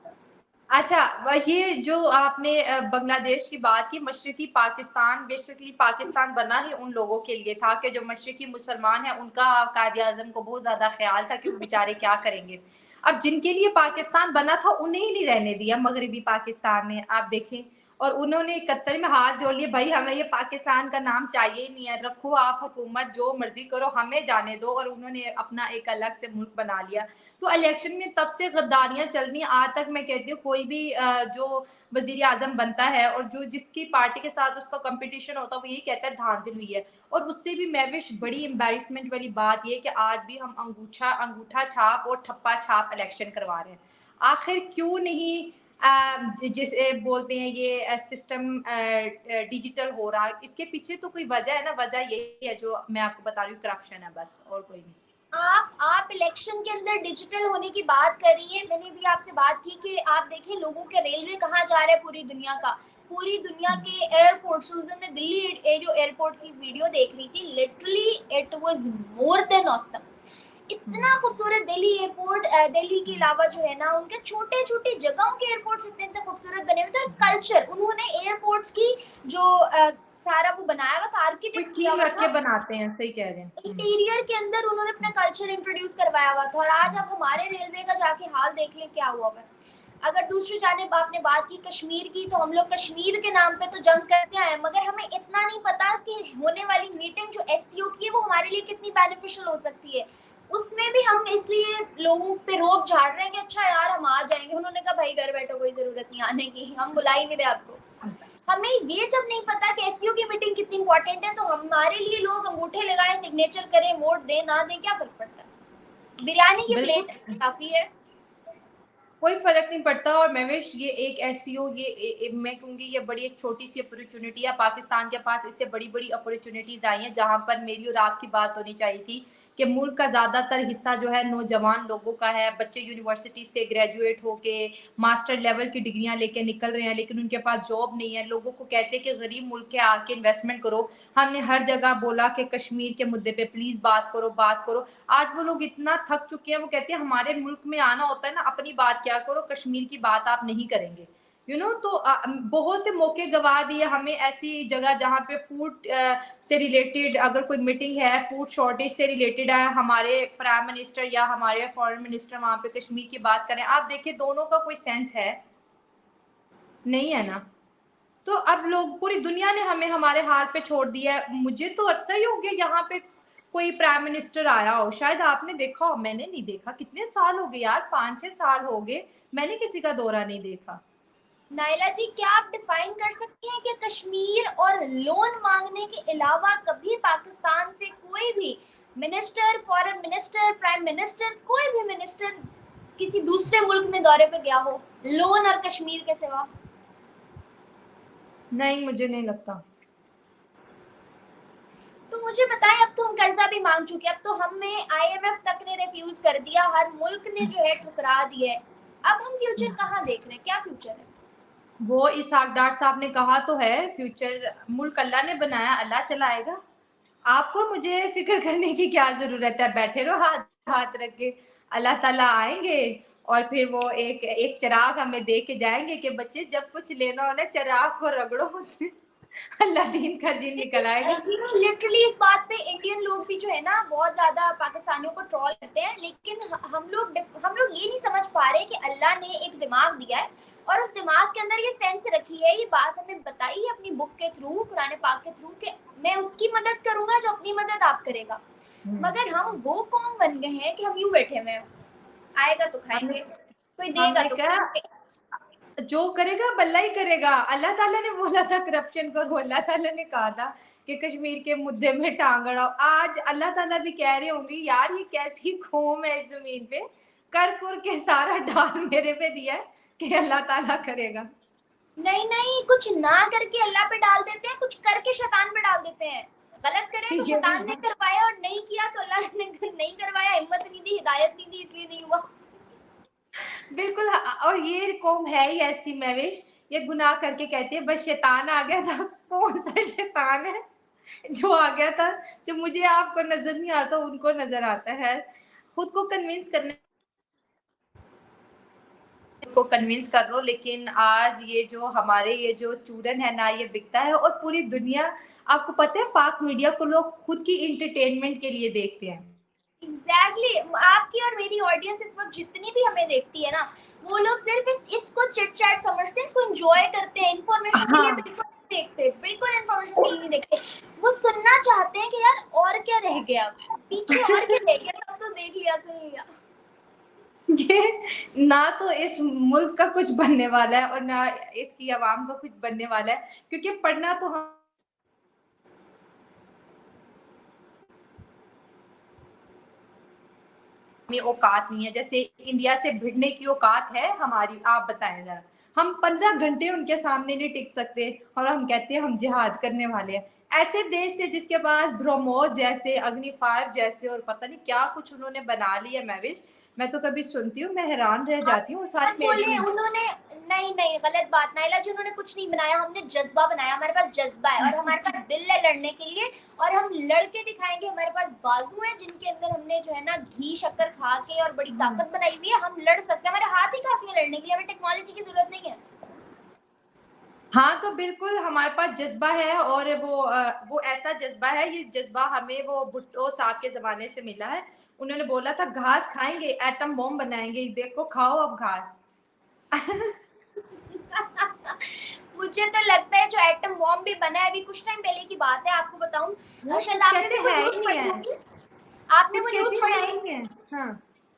अच्छा, ये जो आपने बांग्लादेश की बात की, मशरकी पाकिस्तान, बेसिकली पाकिस्तान बना ही उन लोगों के लिए था कि जो मशरकी मुसलमान हैं, उनका कायद आज़म को बहुत ज़्यादा ख्याल था कि वो बेचारे क्या करेंगे। अब जिनके लिए पाकिस्तान बना था उन्हें ही नहीं रहने दिया मगरबी पाकिस्तान में, आप देखें। और उन्होंने 71 में हाथ जोड़ लिए, भाई हमें ये पाकिस्तान का नाम चाहिए ही नहीं है, रखो आप हुकूमत, जो मर्जी करो, हमें जाने दो। और उन्होंने अपना एक अलग से मुल्क बना लिया। तो इलेक्शन में तब से गद्दारियां चल रही हैं, आज तक मैं कहती हूँ कोई भी जो वजीर आजम बनता है और जो जिसकी पार्टी के साथ उसका कंपटीशन होता है वो यही कहता है धांधली हुई है। और उससे भी मैविश बड़ी एम्बेरसमेंट वाली बात ये कि आज भी हम अंगूठा छाप और ठप्पा छाप इलेक्शन करवा रहे हैं। आखिर क्यों नहीं जिसे बोलते हैं ये सिस्टम डिजिटल हो रहा है? इसके पीछे तो कोई वजह है ना, वजह यही है जो मैं आपको बता रही हूँ, करप्शन है, बस और कोई नहीं। आप इलेक्शन के अंदर डिजिटल होने की बात करिए, मैंने भी आपसे बात की कि आप देखें लोगों के रेलवे कहाँ जा रहा है पूरी दुनिया का, पूरी दुनिया के एयरपोर्ट। हमने दिल्ली एयरपोर्ट की वीडियो देख रही थी, literally it was more than awesome. इतना खूबसूरत दिल्ली एयरपोर्ट, दिल्ली के अलावा जो है ना उनके छोटे छोटे जगहों के एयरपोर्ट्स इतने इतने खूबसूरत बने हुए थे। और कल्चर उन्होंने एयरपोर्ट्स की जो सारा वो बनाया हुआ था, आर्किटेक्ट किया हुआ रख के था, बनाते हैं, सही कह रहे हैं। इंटीरियर के अंदर उन्होंने अपना कल्चर इंट्रोड्यूस करवाया हुआ था। और आज आप हमारे रेलवे का जाके हाल देख लें क्या हुआ है। अगर दूसरी जानिब आपने बात की कश्मीर की, तो हम लोग कश्मीर के नाम पे तो जंग करते आए, मगर हमें इतना नहीं पता कि होने वाली मीटिंग जो एससीओ की है वो हमारे लिए कितनी बेनिफिशियल हो सकती है। उसमें भी हम इसलिए लोगों पे रोक झाड़ रहे हैं कि अच्छा यार हम आ जाएंगे, उन्होंने कहा भाई घर बैठो, कोई जरूरत नहीं आने की, हम बुला ही नहीं रहे आपको। हमें ये जब नहीं पता कि एससीओ की मीटिंग कितनी इंपॉर्टेंट है, तो हमारे लिए लोग अंगूठे लगाएं, सिग्नेचर करें, वोट दें ना दें, क्या फर्क पड़ता है। बिरयानी की प्लेट काफी है, कोई फर्क नहीं पड़ता। और महवेश ये एक एससीओ, मैं कहूँगी ये बड़ी एक छोटी सी अपॉर्चुनिटी है। पाकिस्तान के पास इससे बड़ी बड़ी अपॉर्चुनिटीज आई हैं, जहाँ पर मेरी और आपकी बात होनी चाहिए थी कि मुल्क का ज़्यादातर हिस्सा जो है नौजवान लोगों का है। बच्चे यूनिवर्सिटी से ग्रेजुएट होके मास्टर लेवल की डिग्रियां लेके निकल रहे हैं, लेकिन उनके पास जॉब नहीं है। लोगों को कहते हैं कि गरीब मुल्क के आके इन्वेस्टमेंट करो। हमने हर जगह बोला कि कश्मीर के मुद्दे पे प्लीज़ बात करो, बात करो। आज वो लोग इतना थक चुके हैं, वो कहते हैं हमारे मुल्क में आना होता है ना, अपनी बात क्या करो, कश्मीर की बात आप नहीं करेंगे। तो बहुत से मौके गवा दिए हमें ऐसी जगह जहाँ पे फूड से रिलेटेड अगर कोई मीटिंग है, फूड शॉर्टेज से रिलेटेड है, हमारे प्राइम मिनिस्टर या हमारे फॉरेन मिनिस्टर वहाँ पे कश्मीर की बात करें। आप देखिए दोनों का कोई सेंस है नहीं, है ना? तो अब लोग, पूरी दुनिया ने हमें हमारे हाल पे छोड़ दिया है। मुझे तो अरसा ही हो गया यहाँ पे कोई प्राइम मिनिस्टर आया हो, शायद आपने देखा हो, मैंने नहीं देखा। कितने साल हो गए यार, 5-6 साल हो गए, मैंने किसी का दौरा नहीं देखा। नायला जी क्या आप डिफाइन कर सकती हैं कि कश्मीर और लोन मांगने के अलावा कभी पाकिस्तान से कोई भी minister, foreign minister, prime minister, कोई भी मिनिस्टर किसी दूसरे मुल्क में दौरे पे गया हो लोन और कश्मीर के सिवा? नहीं, मुझे नहीं लगता। तो मुझे बताएं, अब तो हम कर्जा भी मांग चुके, अब तो हमें आईएमएफ तक ने रिफ्यूज कर दिया, हर मुल्क ने जो है ठुकरा दिया है। अब हम फ्यूचर कहाँ देख रहे हैं, क्या फ्यूचर है? वो इसहाक डार साहब ने कहा तो है, फ्यूचर मुल्क अल्लाह ने बनाया, अल्लाह चलाएगा। आपको मुझे फिक्र करने की क्या जरूरत है, बैठे रहो हाथ हाथ रख के। अल्लाह ताला आएंगे और फिर वो एक एक चिराग हमें दे के जाएंगे कि बच्चे जब कुछ लेना हो ना चिराग को रगड़ो अल्लाह दीन का जीन निकल आएगा। लिटरली इस बात पे इंडियन लोग भी जो है ना बहुत ज्यादा पाकिस्तानियों को ट्रोल करते हैं, लेकिन हम लोग ये नहीं समझ पा रहे कि अल्लाह ने एक दिमाग दिया है और उस दिमाग के अंदर ये सेंस रखी है, ये बात हमें बताई है अपनी बुक के थ्रू, कुरान पाक के थ्रू, कि मैं उसकी मदद करूंगा जो अपनी मदद आप करेगा। मगर हम वो कौम बन गए हैं कि हम यूं बैठे हुए हैं, आएगा तो खाएंगे, कोई देगा हमने तो क्या, जो करेगा भला ही करेगा। अल्लाह ताला ने बोला था करप्शन करो, अल्लाह ताला ने कहा था कि कश्मीर के मुद्दे में टांग अड़ाओ। आज अल्लाह ताला भी कह रहे होंगे यार ये कैसी कौम है इस जमीन पे, कर कुर के सारा डाल मेरे पे दिया है कि अल्लाह ताला करेगा। नहीं नहीं, कुछ ना करके अल्लाह पे डाल देते हैं, कुछ करके शैतान पे डाल देते हैं। गलत करे तो ये भी शैतान ने है। करवाया, और नहीं किया तो अल्लाह ने नहीं करवाया, हिम्मत नहीं दी, हिदायत नहीं दी, इसलिए नहीं हुआ। बिल्कुल। और ये कौम है ही ऐसी महविश, ये गुनाह करके कहती है बस शैतान आ गया था। कौन सा शैतान है जो आ गया था? जो मुझे आपको नजर नहीं आता उनको नजर आता है। खुद को कन्विंस करने को कन्विंस कर लो, लेकिन आज ये जो हमारे ये जो चूरन है ना, ये बिकता है और पूरी दुनिया, आपको पता है पाक मीडिया को लोग खुद की इंटरटेनमेंट के लिए देखते हैं। Exactly exactly. आपकी और मेरी ऑडियंस इस वक्त जितनी भी हमें देखती है ना, वो लोग सिर्फ इसको चिट चैट समझते हैं, इसको एंजॉय करते हैं, इन्फॉर्मेशन के लिए हाँ। बिल्कुल नहीं देखते, बिल्कुल इन्फॉर्मेशन के लिए नहीं देखते। वो सुनना चाहते हैं कि यार और क्या रह गया पीछे, और क्या रह गया, सब तो देख लिया सुन लिया। ये ना तो इस मुल्क का कुछ बनने वाला है और ना इसकी आवाम का कुछ बनने वाला है, क्योंकि पढ़ना तो हम में औकात नहीं है। जैसे इंडिया से भिड़ने की औकात है हमारी, आप बताएं जरा। हम 15 घंटे उनके सामने नहीं टिक सकते और हम कहते हैं हम जिहाद करने वाले हैं। ऐसे देश से जिसके पास ब्रह्मोस जैसे, अग्नि 5 जैसे और पता नहीं क्या कुछ उन्होंने बना लिया महविश। मैं तो कभी सुनती हूँ मैं हैरान रह आप जाती हूँ, और सारे मत मेड बोले इन। उन्होंने, नहीं नहीं गलत बात, नाइला जी उन्होंने कुछ नहीं बनाया, हमने जज्बा बनाया, हमारे पास जज्बा है और हमारे पास दिल है लड़ने के लिए, और हम लड़के दिखाएंगे। हमारे पास बाजू है जिनके अंदर हमने जो है ना घी शक्कर खा के और बड़ी ताकत बनाई हुई है, हम लड़ सकते हैं, हमारे हाथ ही काफी है लड़ने के लिए, हमें टेक्नोलॉजी की जरूरत नहीं है। हाँ, तो बिल्कुल हमारे पास जज़्बा है, और वो ऐसा जज़्बा है, ये जज़्बा हमें वो भुट्टो साहब के ज़माने से मिला है। उन्होंने बोला था घास खाएँगे, एटम बॉम्ब बनाएँगे, देखो खाओ अब घास। मुझे तो लगता है जो एटम बॉम्ब भी बना है, अभी कुछ टाइम पहले की बात है, आपको बताऊं, वो शायद कुछ आपने कहते भी वो हैं न्यूज ही नहीं पढ़ी है, होगी, आपने कुछ वो कहते न्यूज पढ़ी हैं ही होगी, नहीं है। हाँ।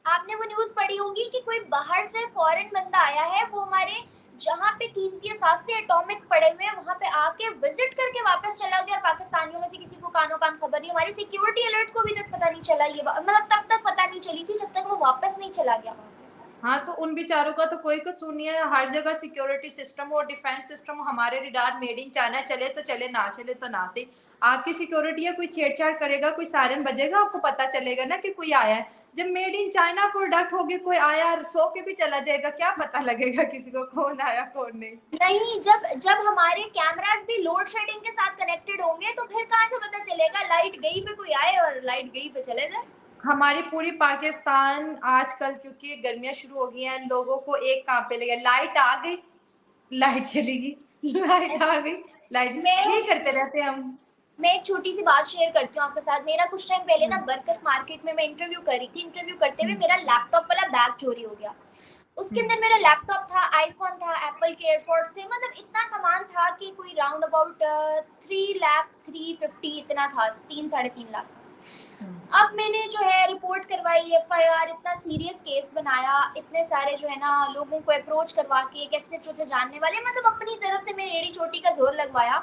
आपने वो न्यूज पढ़ी होगी कि कोई बाहर से फॉरेन बंदा आया है, वो हमारे जहाँ पे कीमती असासे एटॉमिक पड़े हुए हैं वहां पे आके विजिट करके वापस चला गया, और पाकिस्तानियों में से किसी को कानो कान खबर नहीं, हमारी सिक्योरिटी अलर्ट को भी तक पता नहीं चला, ये मतलब तब तक पता नहीं चली थी जब तक वो वापस नहीं चला गया वहां से। हाँ, तो उन बेचारों का तो कोई कसूर नहीं है। हर जगह सिक्योरिटी सिस्टम और डिफेंस सिस्टम, हमारे रिडार मेड इन चाइना, चले तो चले, ना चले तो ना सही। आपकी सिक्योरिटी है, कोई छेड़छाड़ करेगा, कोई सायरन बजेगा, आपको पता चलेगा ना कि कोई आया है। जब मेड इन चाइना प्रोडक्ट होगे, कोई आया सो के भी चला जाएगा, क्या पता लगेगा किसी को कौन आया कौन नहीं। नहीं, जब जब हमारे कैमरास भी लोड शेडिंग के साथ कनेक्टेड होंगे तो फिर कहाँ से पता चलेगा, लाइट गई पे कोई आए और लाइट गई पे चले जाए। हमारी पूरी पाकिस्तान आजकल, क्योंकि गर्मियां शुरू हो गई हैं, लोगों को एक काम पे लगे, लाइट आ गई, लाइट चली गई, लाइट आ गई, लाइट, मैं यही करते रहते हैं हम। मैं एक छोटी सी बात शेयर करती हूँ आपके साथ। मेरा कुछ टाइम पहले ना बरकत मार्केट में मैं इंटरव्यू कर रही थी, इंटरव्यू करते हुए मेरा लैपटॉप वाला बैग चोरी हो गया। उसके अंदर मेरा लैपटॉप था, आईफोन था, एप्पल के एयरपोर्ट्स थे, मतलब इतना सामान था कि कोई राउंड अबाउट 3,03,50 इतना था, 3-3.5 लाख का। अब मैंने जो है रिपोर्ट करवाई, एफआईआर, इतना सीरियस केस बनाया, इतने सारे जो है ना लोगों को अप्रोच करवा के, कैसे चौथे जानने वाले, मतलब अपनी तरफ से मैंने एड़ी चोटी का जोर लगवाया,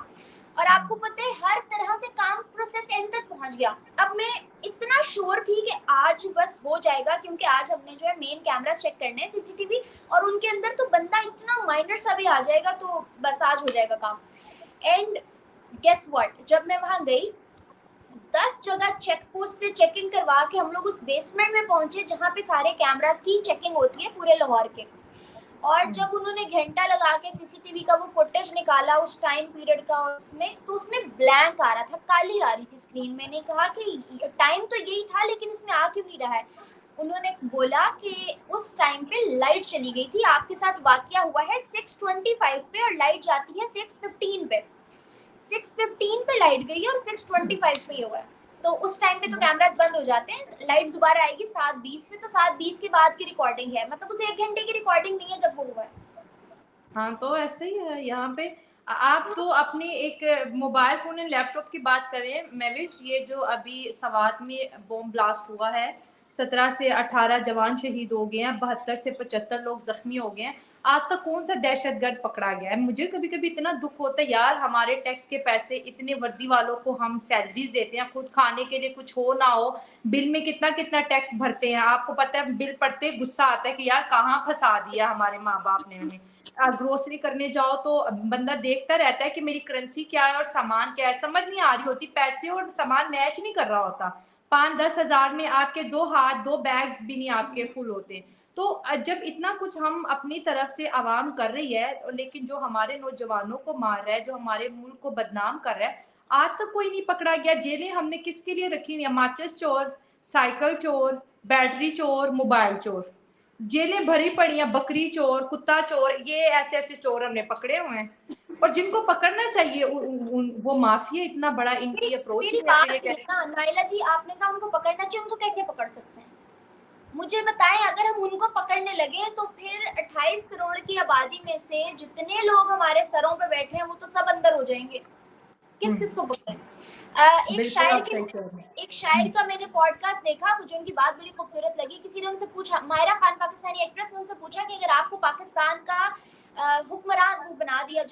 और आपको पता है हर तरह से काम प्रोसेस एंड तक पहुंच गया। अब मैं इतना श्योर थी कि आज बस हो जाएगा, क्योंकि आज हमने जो है मेन कैमरा चेक करने हैं, सीसीटीवी, और उनके अंदर तो बंदा इतना माइनर सा भी आ जाएगा तो बस आज हो जाएगा काम। एंड गेस व्हाट, जब मैं वहां गई 10 जगह चेक पोस्ट से चेकिंग करवा के हम लोग उस बेसमेंट में पहुंचे जहाँ पे सारे कैमरास की चेकिंग होती है पूरे लाहौर के। और जब उन्होंने घंटा लगा के सीसीटीवी का वो फुटेज निकाला उस टाइम पीरियड का, उसमें तो उसमें ब्लैंक आ रहा था, काली आ रही थी स्क्रीन। मैंने कहा कि टाइम तो यही था लेकिन इसमें आ क्यों नहीं रहा है। उन्होंने बोला कि उस टाइम पे लाइट चली गई थी, आपके साथ वाकया हुआ है 6:25 पे और लाइट जाती है 6:15 पे, 6:15 पे लाइट गई है और 6:25 पे ही हुआ है। तो उस टाइम पे तो कैमरास बंद हो जाते हैं, लाइट दोबारा आएगी 7:20 पे, तो 7:20 के बाद की रिकॉर्डिंग है, मतलब उसे 1 घंटे की रिकॉर्डिंग नहीं है जब वो हुआ है। हाँ, तो ऐसे ही है यहाँ पे। आप तो अपनी एक मोबाइल फोन एंड लैपटॉप की बात करें, महविश, ये जो अभी सवात में बॉम्ब ब्लास्ट हुआ है, 17 से 18 जवान शहीद हो गए हैं, 72 से 75 लोग ज़ख्मी हो गए हैं। आज तक कौन सा दहशतगर्द पकड़ा गया है? मुझे कभी-कभी इतना दुःख होता है यार, हमारे टैक्स के पैसे इतने वर्दी वालों को हम सैलरीज़ देते हैं, खुद खाने के लिए कुछ हो ना हो, बिल में कितना-कितना टैक्स भरते हैं। आपको पता है बिल पढ़ते ही गुस्सा आता है कि यार कहाँ फँसा दिया हमारे माँ-बाप ने हमें। ग्रोसरी करने जाओ तो बंदा देखता रहता है कि मेरी करेंसी क्या है और सामान क्या है, समझ नहीं आ रही होती, पैसे और सामान मैच नहीं कर रहा होता। 5-10 हज़ार में आपके 2 हाथ, 2 बैग्स भी नहीं आपके फुल होते। तो जब इतना कुछ हम अपनी तरफ से आवाम कर रही है, लेकिन जो हमारे नौजवानों को मार रहा है, जो हमारे मुल्क को बदनाम कर रहा है, आज तक कोई नहीं पकड़ा गया। जेलें हमने किसके लिए रखी हुई हैं? माचिस चोर, साइकिल चोर, बैटरी चोर, मोबाइल चोर। जेलें भरी पड़ी हैं, बकरी चोर, कुत्ता चोर, ये ऐसे-ऐसे चोर हमने पकड़े हुए हैं। और जिनको पकड़ना चाहिए वो माफिया इतना बड़ा मेरी इनकी अप्रोच मेरी ही है कि ये बात कह सुनिए रहे ना नाइला जी, आपने कहा उनको पकड़ना चाहिए, उनको कैसे पकड़ सकते हैं? मुझे बताएं, अगर हम उनको पकड़ने लगे तो फिर 28 करोड़ की आबादी में से जितने लोग हमारे सरों पे बैठे हैं वो तो सब अंदर हो जाएंगे। किस किस को पकड़े? एक बिल्कुल शायर आप के सही कह रहे हैं। एक शायर का मैंने पॉडकास्ट देखा, मुझे उनकी बात बड़ी खूबसूरत लगी। किसी ने उनसे पूछा, मायरा खान पाकिस्तानी एक्ट्रेस ने उनसे पूछा कि अगर आपको पाकिस्तान का हुक्मरान बना दिया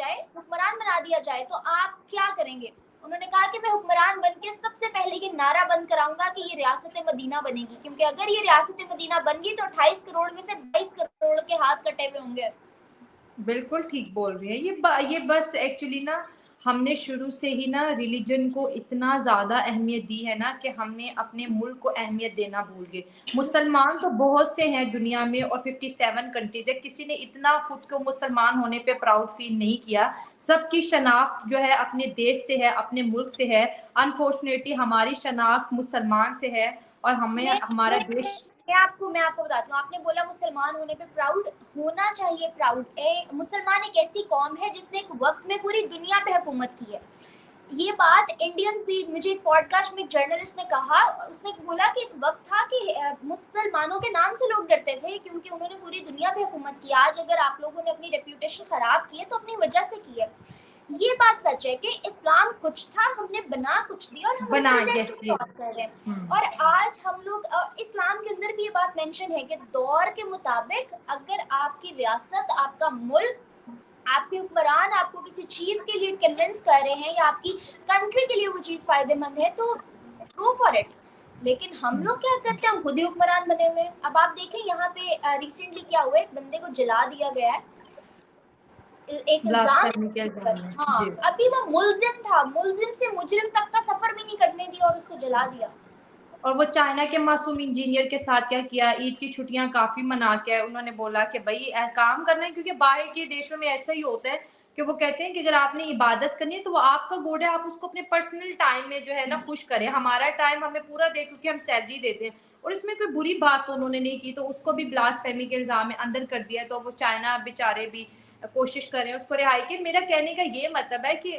जाए तो आप क्या करेंगे? उन्होंने कहा कि मैं हुक्मरान बन के सबसे पहले ये नारा बंद कराऊंगा कि ये रियासत मदीना बनेगी, क्योंकि अगर ये रियासत मदीना बन गई तो 28 करोड़ में से 22 करोड़ के हाथ कटे हुए होंगे। बिल्कुल ठीक बोल रही हैं। ये बस एक्चुअली ना हमने शुरू से ही ना रिलीजन को इतना ज़्यादा अहमियत दी है ना कि हमने अपने मुल्क को अहमियत देना भूल गए। मुसलमान तो बहुत से हैं दुनिया में और 57 कंट्रीज़ है, किसी ने इतना खुद को मुसलमान होने पे प्राउड फ़ील नहीं किया। सबकी शनाख्त जो है अपने देश से है, अपने मुल्क से है। अनफॉर्चुनेटली हमारी शनाख्त मुसलमान से है और हमें मैं हमारा मैं देश मैं आपको बताती हूँ। आपने बोला मुसलमान होने पे प्राउड होना चाहिए। मुसलमान एक ऐसी कौम है जिसने एक वक्त में पूरी दुनिया पे हुकूमत की है। ये बात इंडियंस भी, मुझे एक पॉडकास्ट में एक जर्नलिस्ट ने कहा, उसने बोला कि एक वक्त था कि मुसलमानों के नाम से लोग डरते थे क्योंकि उन्होंने पूरी दुनिया पे हुकूमत की। आज अगर आप लोगों ने अपनी रेप्यूटेशन खराब की है तो अपनी वजह से की है। ये बात सच है कि इस्लाम कुछ था, हमने बना कुछ दिया और हम बना रिप्रेजेंट कुछ जैसे और कर रहे हैं। और आज हम लोग इस्लाम के अंदर भी ये बात मेंशन है कि दौर के मुताबिक अगर आपकी रियासत, आपका मुल्क, आपके हुक्मरान आपको किसी चीज के लिए कन्विंस कर रहे हैं या आपकी कंट्री के लिए वो चीज फायदेमंद है तो गो फॉर इट। लेकिन हम लोग क्या करते हैं, हम खुद ही हुक्मरान बने हुए हैं। अब आप देखें यहाँ पे रिसेंटली क्या हुआ, एक बंदे को जला दिया गया है एक इल्जाम ब्लास्फेमी के पर। इल्ज़ाम में। हाँ, जी। अभी वो मुलजिम था, मुलजिम से मुजरिम तक का सफर भी नहीं करने दिया और उसको जला दिया। और वो चाइना के मासूम इंजीनियर के साथ क्या किया, ईद की छुट्टियां काफी मना के उन्होंने बोला कि भाई काम करना है, क्योंकि बाहर के देशों में ऐसा ही होता है कि वो कहते हैं कि अगर आपने इबादत करनी है तो वो आपका गोड है, आप उसको अपने पर्सनल टाइम में जो है ना खुश करें। हमारा टाइम हमें पूरा दे क्योंकि हम सैलरी देते हैं। और इसमें कोई बुरी बात तो उन्होंने नहीं की, तो उसको भी ब्लास्फेमी के इल्जाम में अंदर कर दिया। तो वो चाइना बेचारे भी कोशिश कर रहे हैं उसको रिहाई की। मेरा कहने का ये मतलब है कि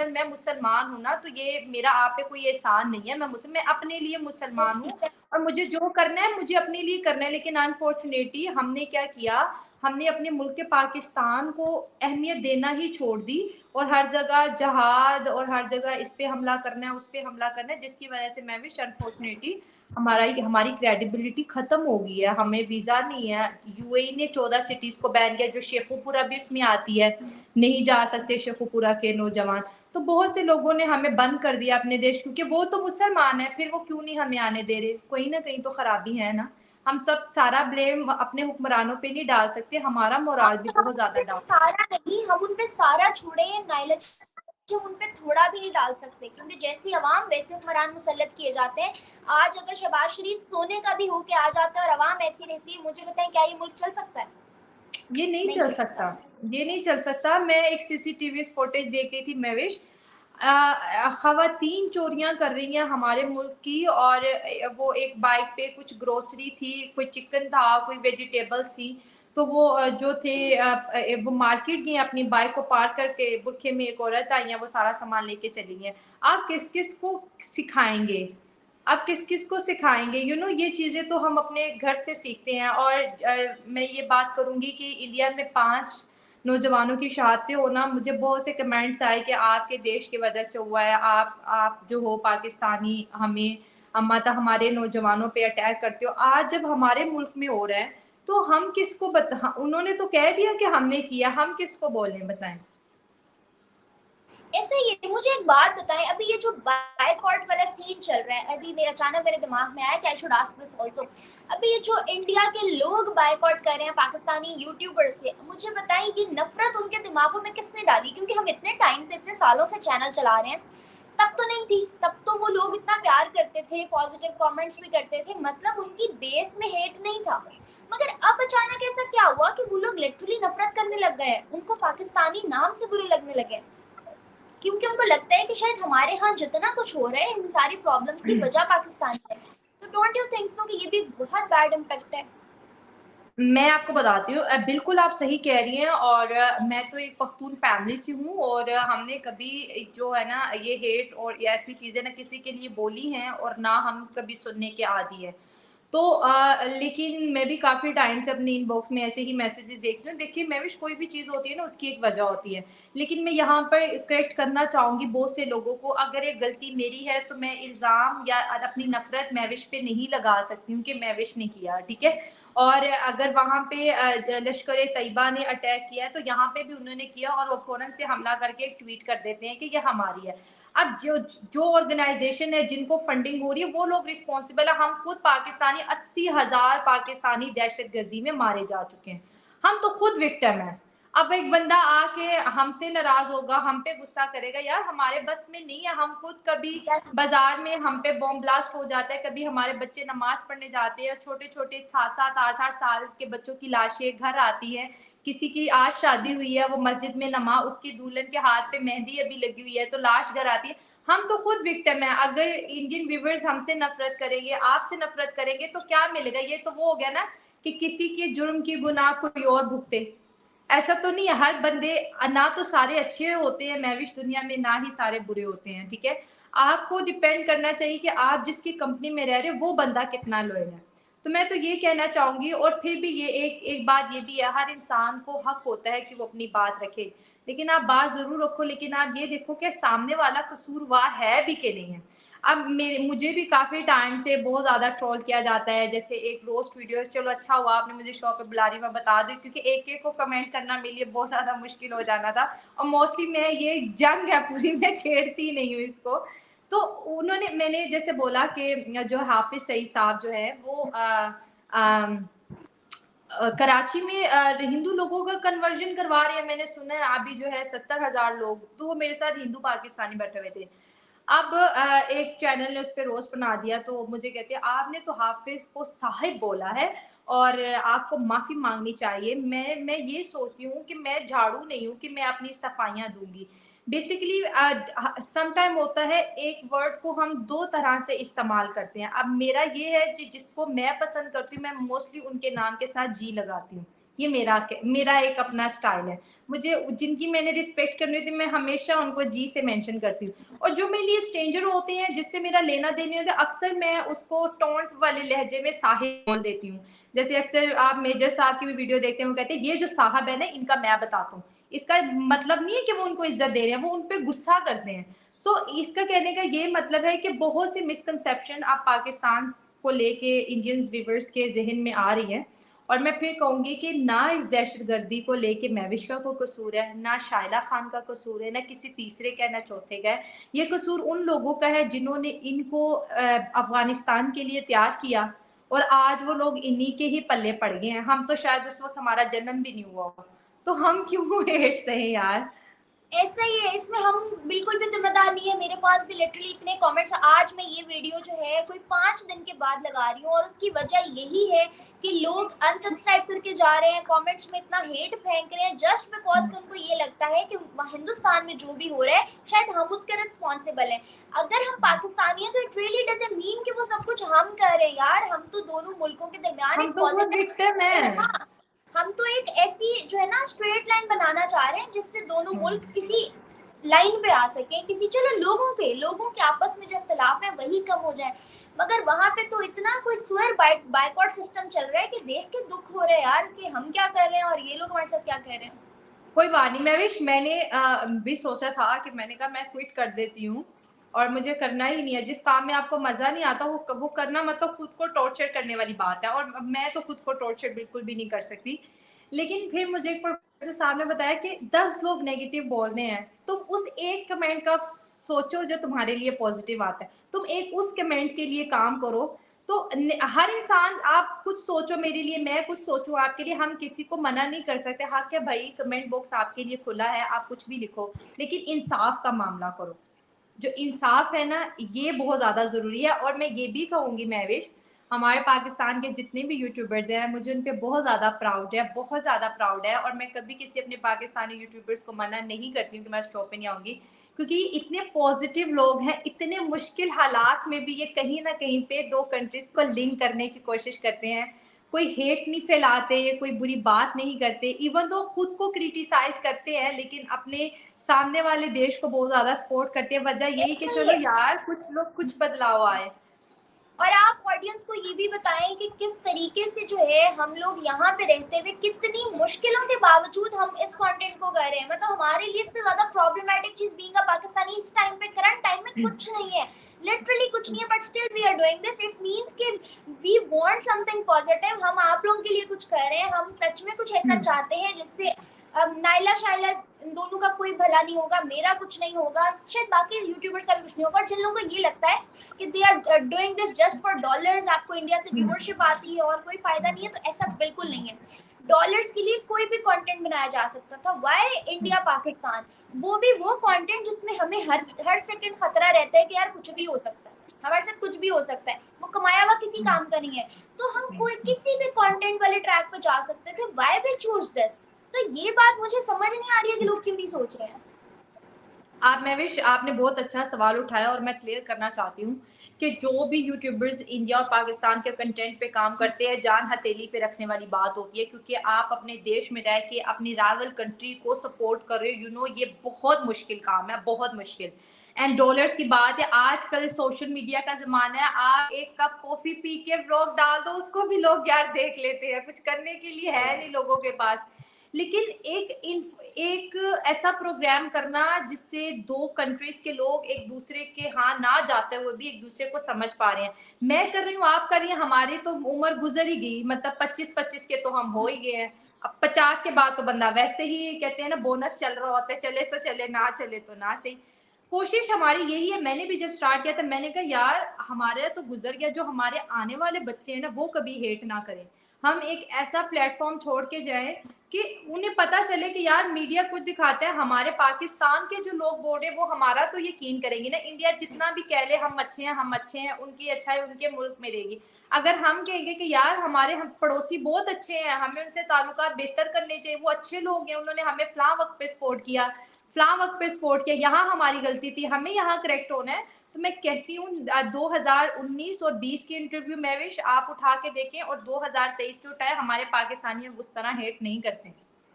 मैं मुसलमान हूँ ना, तो ये मेरा आप पे कोई एहसान नहीं है। मैं अपने लिए मुसलमान हूँ और मुझे जो करना है मुझे अपने लिए करना है। लेकिन अनफॉर्चुनेटली हमने क्या किया, हमने अपने मुल्क के पाकिस्तान को अहमियत देना ही छोड़ दी और हर जगह जहाद और हर जगह इस पे हमला करना है, उस पे हमला करना है, जिसकी वजह से मैं भी अनफॉर्चुनेटली हमारी क्रेडिबिलिटी खत्म हो गई है। हमें वीजा नहीं है। यूएई ने 14 सिटीज को बैन किया, जो शेखुपुरा भी उसमें आती है, नहीं जा सकते शेखुपुरा के नौजवान। तो बहुत से लोगों ने हमें बंद कर दिया अपने देश, क्योंकि वो तो मुसलमान है, फिर वो क्यों नहीं हमें आने दे रहे? कहीं ना कहीं तो खराबी है ना। हम सब सारा ब्लेम अपने हुक्मरानों पे नहीं डाल सकते, हमारा मोराल भी बहुत ज्यादा डाउन। सारा नहीं, हम उन पे सारा छोड़े नाइला जी, हम उन पे थोड़ा भी नहीं डाल सकते क्योंकि जैसी अवाम वैसे हुक्मरान मुसल्लत किए जाते हैं। आज अगर शहबाज शरीफ सोने का भी होके आ जाता है और अवाम ऐसी रहती है, मुझे बताएं क्या ये मुल्क चल सकता है? ये नहीं नहीं चल चल सकता। सकता। ये नहीं चल सकता। मैं एक सीसीटीवी फुटेज देख रही थी महविश, खवातीन चोरियां कर रही हैं हमारे मुल्क की, और वो एक बाइक पे कुछ ग्रोसरी थी, कोई चिकन था, कोई वेजिटेबल्स थी, तो वो जो थे वो मार्केट गए, अपनी बाइक को पार्क करके बुरखे में एक औरत आई है, वो सारा सामान लेके चली गई। आप किस किस को सिखाएंगे? आप किस किस को सिखाएंगे? ये चीज़ें तो हम अपने घर से सीखते हैं। और मैं ये बात करूंगी कि इंडिया में 5 नौजवानों की शहादतें होना, मुझे बहुत से कमेंट्स आए कि आपके देश की वजह से हुआ है, आप जो हो पाकिस्तानी, हमें माता हमारे नौजवानों पे अटैक करते हो। आज जब हमारे मुल्क में हो रहा है तो हम किसको उन्होंने तो कह दिया कि हमने किया, हम किसको बोलें बताएं। ऐसा ही है। मुझे एक बात बताएं, अभी ये जो बायकॉट वाला सीन चल रहा है, अभी मेरे अचानक मेरे दिमाग में आया कि I should ask this also. अभी ये जो इंडिया के लोग बायकॉट कर रहे हैं पाकिस्तानी यूट्यूबर्स से, मुझे बताएं ये नफरत उनके दिमागों में किसने डाली? क्योंकि हम इतने टाइम से, इतने सालों से चैनल चला रहे हैं, तब तो नहीं थी। तब तो वो लोग इतना प्यार करते थे, पॉजिटिव कमेंट्स भी करते थे, मतलब उनकी बेस में हेट नहीं था। मगर अब अचानक ऐसा क्या हुआ कि वो लोग लिटरली नफरत करने लग गए हैं, उनको पाकिस्तानी नाम से बुरे लगने लगे, क्योंकि उनको लगता है कि शायद हमारे यहाँ जितना कुछ हो रहा है इन सारी प्रॉब्लम्स की वजह पाकिस्तान है। तो डोंट यू थिंक सो कि ये भी एक बहुत बैड इम्पैक्ट है? मैं आपको बताती हूँ, बिल्कुल आप सही कह रही हैं। और मैं तो एक पख्तून फैमिली से हूँ और हमने कभी जो है ना ये हेट और ये ऐसी चीज़ें ना किसी के लिए बोली हैं और ना हम कभी सुनने के आदी है। तो लेकिन मैं भी काफ़ी टाइम से अपने इनबॉक्स में ऐसे ही मैसेजेस देखती हूँ। देखिए मैविश, कोई भी चीज़ होती है ना उसकी एक वजह होती है। लेकिन मैं यहाँ पर करेक्ट करना चाहूँगी बहुत से लोगों को, अगर एक गलती मेरी है तो मैं इल्ज़ाम या अपनी नफ़रत मैविश पे नहीं लगा सकती हूँ कि मैविश ने किया, ठीक है? और अगर वहाँ पे लश्कर तैयबा ने अटैक किया है तो यहाँ पे भी उन्होंने किया और वो फ़ौरन से हमला करके एक ट्वीट कर देते हैं कि ये हमारी है। अब जो जो ऑर्गेनाइजेशन है जिनको फंडिंग हो रही है वो लोग रिस्पॉन्सिबल है। हम खुद पाकिस्तानी 80,000 पाकिस्तानी दहशतगर्दी में मारे जा चुके हैं, हम तो खुद विक्टिम है। अब एक बंदा आके हमसे नाराज होगा, हम पे गुस्सा करेगा, यार हमारे बस में नहीं है। हम खुद कभी बाजार में हम पे बॉम्ब ब्लास्ट हो जाता है, कभी हमारे बच्चे नमाज पढ़ने जाते हैं, छोटे छोटे 7-7 8-8 साल के बच्चों की लाशें घर आती हैं। किसी की आज शादी हुई है, वो मस्जिद में नमाज, उसकी दुल्हन के हाथ पे मेहंदी अभी लगी हुई है तो लाश घर आती है। हम तो खुद विक्टिम है। अगर इंडियन व्यूवर्स हमसे नफरत करेंगे, आपसे नफरत करेंगे तो क्या मिलेगा? ये तो वो हो गया ना कि किसी के जुर्म की गुनाह कोई और भुगते। ऐसा तो नहीं है, हर बंदे ना तो सारे अच्छे होते हैं मैविश दुनिया में, ना ही सारे बुरे होते हैं, ठीक है? आपको डिपेंड करना चाहिए कि आप जिसकी कंपनी में रह रहे हो वो बंदा कितना लॉयल है। तो मैं तो ये कहना चाहूंगी। और फिर भी ये एक एक बात ये भी है, हर इंसान को हक होता है कि वो अपनी बात रखे, लेकिन आप बात जरूर रखो, लेकिन आप ये देखो कि सामने वाला कसूरवार है भी कि नहीं है। अब मुझे भी काफ़ी टाइम से बहुत ज़्यादा ट्रोल किया जाता है, जैसे एक रोस्ट वीडियो है। चलो अच्छा हुआ आपने मुझे शो पे बुला रही, मैं बता दूँ, क्योंकि एक एक को कमेंट करना मेरे लिए बहुत ज़्यादा मुश्किल हो जाना था। और मोस्टली मैं ये जंग है पूरी, मैं छेड़ती नहीं हूँ इसको। तो उन्होंने मैंने जैसे बोला कि जो हाफिज सईद साहब जो है वो कराची में हिंदू लोगों का कन्वर्जन करवा रहे हैं। मैंने सुना है अभी जो है 70,000 लोग, तो वो मेरे साथ हिंदू पाकिस्तानी बैठे हुए थे। अब एक चैनल ने उस पर रोस्ट बना दिया, तो मुझे कहते हैं आपने तो हाफिज को साहिब बोला है और आपको माफ़ी मांगनी चाहिए। मैं ये सोचती हूँ कि मैं झाड़ू नहीं हूँ कि मैं अपनी सफाइयाँ दूंगी। बेसिकली सम टाइम होता है एक वर्ड को हम दो तरह से इस्तेमाल करते हैं। अब मेरा ये है कि जिसको मैं पसंद करती हूँ मैं मोस्टली उनके नाम के साथ जी लगाती हूँ। ये मेरा एक अपना स्टाइल है। मुझे जिनकी मैंने रिस्पेक्ट करनी होती है मैं हमेशा उनको जी से मेंशन करती हूँ। और जो मेरे लिए स्ट्रेंजर होते हैं जिससे मेरा लेना देना होता है, अक्सर मैं उसको टोंट वाले लहजे में साहिब बोल देती हूँ। जैसे अक्सर आप मेजर साहब की भी वीडियो देखते हैं, वो कहते हैं ये जो साहब है ना इनका मैं बताता हूँ। इसका मतलब नहीं है कि वो उनको इज्जत दे रहे हैं, वो उन पे गुस्सा करते हैं। इसका कहने का ये मतलब है कि बहुत सी मिसकंसेप्शन आप पाकिस्तान को लेके इंडियंस व्यूवर्स के जहन में आ रही है। और मैं फिर कहूंगी कि ना इस दहशतगर्दी को लेके महविश का कोई कसूर है, ना शाइला खान का कसूर है, ना किसी तीसरे का, ना चौथे का है। ये कसूर उन लोगों का है जिन्होंने इनको अफगानिस्तान के लिए तैयार किया और आज वो लोग इन्हीं के ही पल्ले पड़ गए हैं। हम तो शायद उस वक्त हमारा जन्म भी नहीं हुआ, तो हम क्यों हेट सहे यार। ऐसा ही है, इसमें हम बिल्कुल भी जिम्मेदार नहीं है। मेरे पास भी लिटरली इतने कमेंट्स, आज मैं ये वीडियो जो है कोई 5 दिन के बाद लगा रही हूँ, और उसकी वजह यही है कि लोग अनसब्सक्राइब करके जा रहे हैं, कमेंट्स में इतना हेट फेंक रहे हैं जस्ट बिकॉज कि उनको ये लगता है कि हिंदुस्तान में जो भी हो रहा है शायद हम उसके रिस्पॉन्सिबल हैं। अगर हम पाकिस्तानी हैं तो इट रियली डजंट मीन कि वो सब कुछ हम कर रहे हैं यार। हम तो दोनों मुल्कों के दरमियान हम एक तो वो पॉजिटिव, विक्टिम है। हम तो एक ऐसी जो है ना स्ट्रेट लाइन बनाना चाह रहे हैं जिससे दोनों मुल्क किसी लाइन पे आ सके, किसी, चलो लोगों के आपस में जो इख्तलाफ है वही कम हो जाए। मगर वहां पे तो इतना कोई स्वेर बाइकआउट सिस्टम चल रहा है कि देख के दुख हो रहा है यार कि हम क्या कर रहे हैं और ये लोग हमारे साथ क्या कह रहे हैं। कोई बात नहीं, मैं भी सोचा था कि मैंने कहा मैं क्विट कर देती हूँ और मुझे करना ही नहीं है। जिस काम में आपको मज़ा नहीं आता वो करना मतलब खुद को टॉर्चर करने वाली बात है, और मैं तो खुद को टॉर्चर बिल्कुल भी नहीं कर सकती। लेकिन फिर मुझे एक प्रोफेसर साहब ने बताया कि 10 लोग नेगेटिव बोल रहे हैं, तुम उस एक कमेंट का सोचो जो तुम्हारे लिए पॉजिटिव आता है, तुम एक उस कमेंट के लिए काम करो। तो हर इंसान, आप कुछ सोचो मेरे लिए, मैं कुछ सोचूं आपके लिए, हम किसी को मना नहीं कर सकते। हाँ क्या भाई, कमेंट बॉक्स आपके लिए खुला है, आप कुछ भी लिखो, लेकिन इंसाफ का मामला करो। जो इंसाफ है ना, ये बहुत ज़्यादा ज़रूरी है। और मैं ये भी कहूँगी महविश, हमारे पाकिस्तान के जितने भी यूट्यूबर्स हैं, मुझे उन पे बहुत ज़्यादा प्राउड है, बहुत ज़्यादा प्राउड है। और मैं कभी किसी अपने पाकिस्तानी यूट्यूबर्स को मना नहीं करती हूँ कि मैं शो पे नहीं आऊँगी, क्योंकि इतने पॉजिटिव लोग हैं, इतने मुश्किल हालात में भी ये कहीं ना कहीं पे दो कंट्रीज को लिंक करने की कोशिश करते हैं। कोई हेट नहीं फैलाते, कोई बुरी बात नहीं करते, इवन तो खुद को क्रिटिसाइज करते हैं, लेकिन अपने सामने वाले देश को बहुत ज्यादा सपोर्ट करते हैं। वजह यही कि चलो यार कुछ लोग, कुछ बदलाव आए। और आप ऑडियंस को ये भी बताएं कि किस तरीके से जो है हम लोग यहाँ पे रहते हुए कितनी मुश्किलों के बावजूद हम इस कंटेंट को कर रहे हैं। मतलब हमारे लिए इससे ज्यादा प्रॉब्लमेटिक चीज बीइंग अ पाकिस्तानी इस टाइम पे, करंट टाइम में कुछ नहीं है, लिटरली कुछ नहीं है, but still we are doing this. It means कि वी वांट समथिंग पॉजिटिव, हम आप लोगों के लिए कुछ कर रहे हैं, हम सच में कुछ ऐसा चाहते हैं जिससे नाइला शाइला इन दोनों का कोई भला नहीं होगा, मेरा कुछ नहीं होगा, शायद बाकी यूट्यूबर्स का भी कुछ नहीं होगा। और जिन लोगों को ये लगता है कि they are doing this just for dollars, आपको इंडिया से व्यूअरशिप आती है और कोई फायदा नहीं है, तो ऐसा बिल्कुल नहीं है। डॉलर्स के लिए कोई भी कंटेंट बनाया जा सकता था। व्हाई इंडिया पाकिस्तान, वो भी वो कंटेंट जिसमें हमें हर सेकंड खतरा रहता है कि यार कुछ भी हो सकता है, हमारे साथ कुछ भी हो सकता है, वो कमाया हुआ किसी काम का नहीं है, तो हम कोई किसी भी कंटेंट वाले ट्रैक पे जा सकते थे। Why we choose this? तो ये बात मुझे समझ नहीं आ रही है कि लोग क्यों नहीं सोच रहे हैं। आप महविश, आपने बहुत अच्छा सवाल उठाया, और मैं क्लियर करना चाहती हूँ कि जो भी यूट्यूबर्स इंडिया और पाकिस्तान के कंटेंट पे काम करते हैं, जान हथेली पे रखने वाली बात होती है, क्योंकि आप अपने देश में रह के अपनी राइवल कंट्री को सपोर्ट कर रहे हो। ये बहुत मुश्किल काम है, बहुत मुश्किल। एंड डॉलर्स की बात है, आजकल सोशल मीडिया का जमाना है, आप एक कप कॉफी पी के व्लॉग डाल दो, उसको भी लोग यार देख लेते हैं, कुछ करने के लिए है नहीं लोगों के पास। लेकिन एक ऐसा प्रोग्राम करना जिससे दो कंट्रीज के लोग एक दूसरे के यहाँ ना जाते हुए भी एक दूसरे को समझ पा रहे हैं। मैं कर रही हूँ, आप कर रही हैं, हमारी तो उम्र गुजर ही गई, मतलब 25-25 के तो हम हो ही गए हैं। अब 50 के बाद तो बंदा वैसे ही कहते हैं ना, बोनस चल रहा होता है, चले तो चले, ना चले तो ना सही। कोशिश हमारी यही है। मैंने भी जब स्टार्ट किया था, मैंने कहा यार हमारे तो गुजर गया, जो हमारे आने वाले बच्चे हैं ना, वो कभी हेट ना करें। हम एक ऐसा प्लेटफॉर्म छोड़ के जाएं कि उन्हें पता चले कि यार मीडिया कुछ दिखाता है, हमारे पाकिस्तान के जो लोग बोल रहे हैं वो हमारा तो यकीन करेंगे ना। इंडिया जितना भी कह ले हम अच्छे हैं, हम अच्छे हैं, उनकी अच्छाई उनके मुल्क में रहेगी। अगर हम कहेंगे कि यार हमारे हम पड़ोसी बहुत अच्छे हैं, हमें उनसे ताल्लुकात बेहतर करने चाहिए, वो अच्छे लोग हैं, उन्होंने हमें फलां वक्त पे सपोर्ट किया, फलां वक्त पे सपोर्ट किया, यहाँ हमारी गलती थी, हमें यहाँ करेक्ट होना है। तो मैं कहती हूँ 2019 और 20 की इंटरव्यू महविश आप उठा के देखें, और 2023 के उठाए, हमारे पाकिस्तानी उस तरह हेट नहीं करते,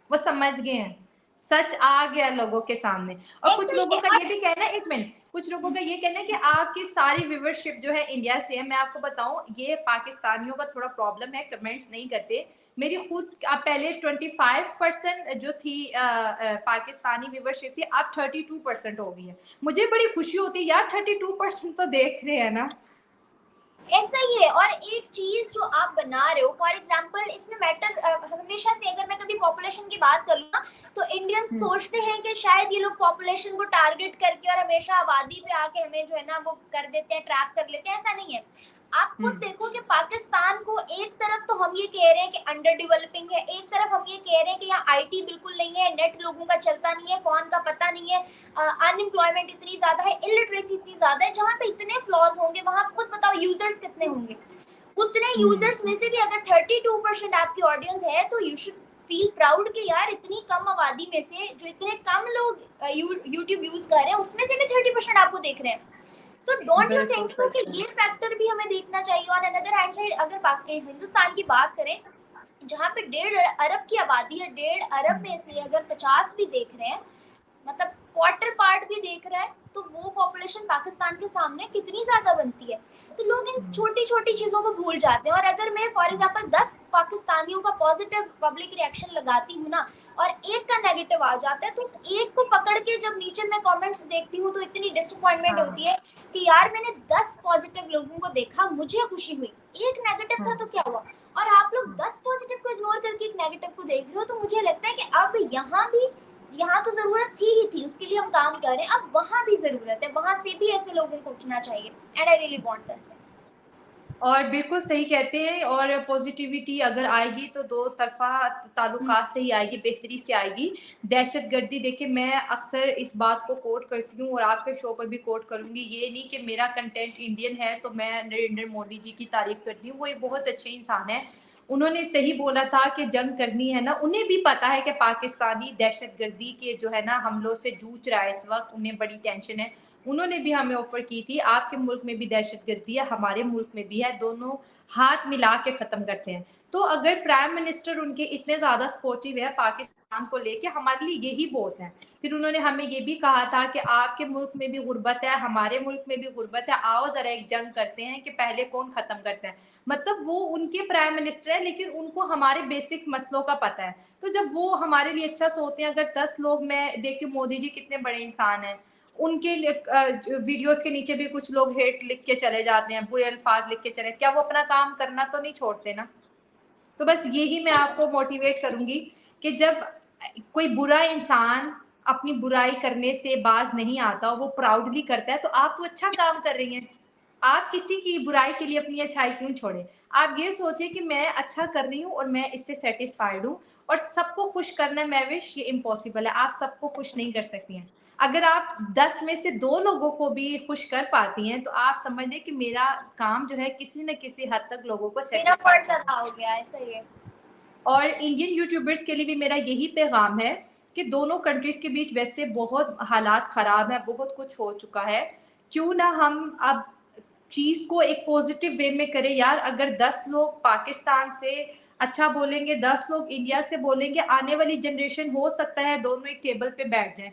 वो समझ गए हैं, सच आ गया लोगों के सामने। और कुछ लोगों का ये भी कहना है, एक मिनट, कुछ लोगों का ये कहना है कि आपकी सारी व्यूअरशिप जो है इंडिया से है। मैं आपको बताऊं, ये पाकिस्तानियों का थोड़ा प्रॉब्लम है, कमेंट्स नहीं करते। मेरी खुद पहले 25% जो थी पाकिस्तानी व्यूअरशिप थी, अब 32% हो गई है। मुझे बड़ी खुशी होती है यार, 32% तो देख रहे हैं ना। ऐसा ही है। और एक चीज जो आप बना रहे हो, फॉर एग्जाम्पल इसमें मैटर हमेशा से, अगर मैं कभी पॉपुलेशन की बात करूँ ना, तो इंडियंस सोचते हैं कि शायद ये लोग पॉपुलेशन को टारगेट करके और हमेशा आबादी पे आके हमें जो है ना वो कर देते हैं, ट्रैप कर लेते हैं। ऐसा नहीं है। आप खुद देखो कि पाकिस्तान को एक तरफ तो हम ये कह रहे हैं कि अंडर डेवलपिंग है, एक तरफ हम ये कह रहे हैं कि यहाँ आईटी बिल्कुल नहीं है, नेट लोगों का चलता नहीं है, फोन का पता नहीं है, अनएम्प्लॉयमेंट इतनी ज्यादा है, इलिटरेसी इतनी ज्यादा है। जहाँ पे इतने फ्लॉज होंगे वहां खुद बताओ यूजर्स कितने होंगे? उतने यूजर्स में से भी अगर 32% आपकी ऑडियंस है, तो यू शुड फील प्राउड कि यार इतनी कम आबादी में से जो इतने कम लोग यूट्यूब यूज कर रहे हैं, उसमें से भी 30% आपको देख रहे हैं। तो डोंट यू थिंक सो कि ये फैक्टर भी हमें देखना चाहिए? और अनदर हैंड साइड अगर हिंदुस्तान की बात करें, जहाँ पे 1.5 अरब की आबादी है, 1.5 अरब में से अगर 50 भी देख रहे हैं, मतलब क्वार्टर पार्ट भी देख रहा है, तो वो पॉपुलेशन पाकिस्तान के सामने कितनी ज्यादा बनती है। तो लोग इन छोटी छोटी चीजों को भूल जाते हैं। और अगर मैं फॉर एग्जांपल 10 पाकिस्तानियों का पॉजिटिव पब्लिक रिएक्शन लगाती हूँ ना, और एक का नेगेटिव आ जाता है, तो उस एक को पकड़ के जब नीचे मैं कमेंट्स देखती हूँ तो इतनी डिसअपॉइंटमेंट होती है कि यार मैंने 10 पॉजिटिव लोगों को देखा, मुझे खुशी हुई, एक नेगेटिव था तो क्या हुआ, और आप लोग 10 पॉजिटिव को इग्नोर करके एक नेगेटिव को देख रहे हो। तो मुझे लगता है कि अब यहाँ तो जरूरत थी ही थी, उसके लिए हम काम कर रहे हैं, अब वहां भी जरूरत है, वहां से भी ऐसे लोगों को उठना चाहिए। And I really want this. और बिल्कुल सही कहते हैं, और पॉजिटिविटी अगर आएगी तो दो तरफा ताल्लुकात से ही आएगी, बेहतरी से आएगी। दहशतगर्दी, देखिए मैं अक्सर इस बात को कोट करती हूँ और आपके शो पर भी कोट करूँगी, ये नहीं कि मेरा कंटेंट इंडियन है तो मैं नरेंद्र मोदी जी की तारीफ करती हूँ, वो एक बहुत अच्छे इंसान है। उन्होंने सही बोला था कि जंग करनी है ना, उन्हें भी पता है कि पाकिस्तानी दहशतगर्दी के जो है ना हमलों से जूझ रहा है इस वक्त, उन्हें बड़ी टेंशन है। उन्होंने भी हमें ऑफर की थी, आपके मुल्क में भी दहशतगर्दी है, हमारे मुल्क में भी है, दोनों हाथ मिला के खत्म करते हैं। तो अगर प्राइम मिनिस्टर उनके इतने ज्यादा सपोर्टिव है पाकिस्तान को लेके, हमारे लिए यही बहुत है। फिर उन्होंने हमें ये भी कहा था कि आपके मुल्क में भी गुर्बत है, हमारे मुल्क में भी गुर्बत है, आओ जरा एक जंग करते हैं कि पहले कौन खत्म करता है। मतलब वो उनके प्राइम मिनिस्टर है, लेकिन उनको हमारे बेसिक मसलों का पता है। तो जब वो हमारे लिए अच्छा सोचते हैं, अगर 10 लोग, मैं देखती हूँ मोदी जी कितने बड़े इंसान हैं, उनके वीडियोस के नीचे भी कुछ लोग हेट लिख के चले जाते हैं, बुरे अल्फाज लिख के चले, क्या वो अपना काम करना तो नहीं छोड़ते ना। तो बस यही मैं आपको मोटिवेट करूंगी कि जब कोई बुरा इंसान अपनी बुराई करने से बाज नहीं आता, वो प्राउडली करता है, तो आप तो अच्छा काम कर रही हैं। आप किसी की बुराई के लिए अपनी अच्छाई क्यों छोड़े। आप ये सोचिए कि मैं अच्छा कर रही हूँ और मैं इससे सेटिस्फाइड हूँ, और सबको खुश करना महविश ये इम्पॉसिबल है, आप सबको खुश नहीं कर सकती हैं। अगर आप 10 में से 2 लोगों को भी खुश कर पाती हैं, तो आप समझ लें कि मेरा काम जो है किसी न किसी हद तक लोगों को मेरा सेटिस्फाई फर्ज कर। अदा हो गया, ऐसा ही है। और इंडियन यूट्यूबर्स के लिए भी मेरा यही पैगाम है कि दोनों कंट्रीज के बीच वैसे बहुत हालात ख़राब है, बहुत कुछ हो चुका है, क्यों ना हम अब चीज़ को एक पॉजिटिव वे में करें यार। अगर 10 लोग पाकिस्तान से अच्छा बोलेंगे, 10 लोग इंडिया से बोलेंगे, आने वाली जनरेशन हो सकता है दोनों एक टेबल पे बैठ जाएं।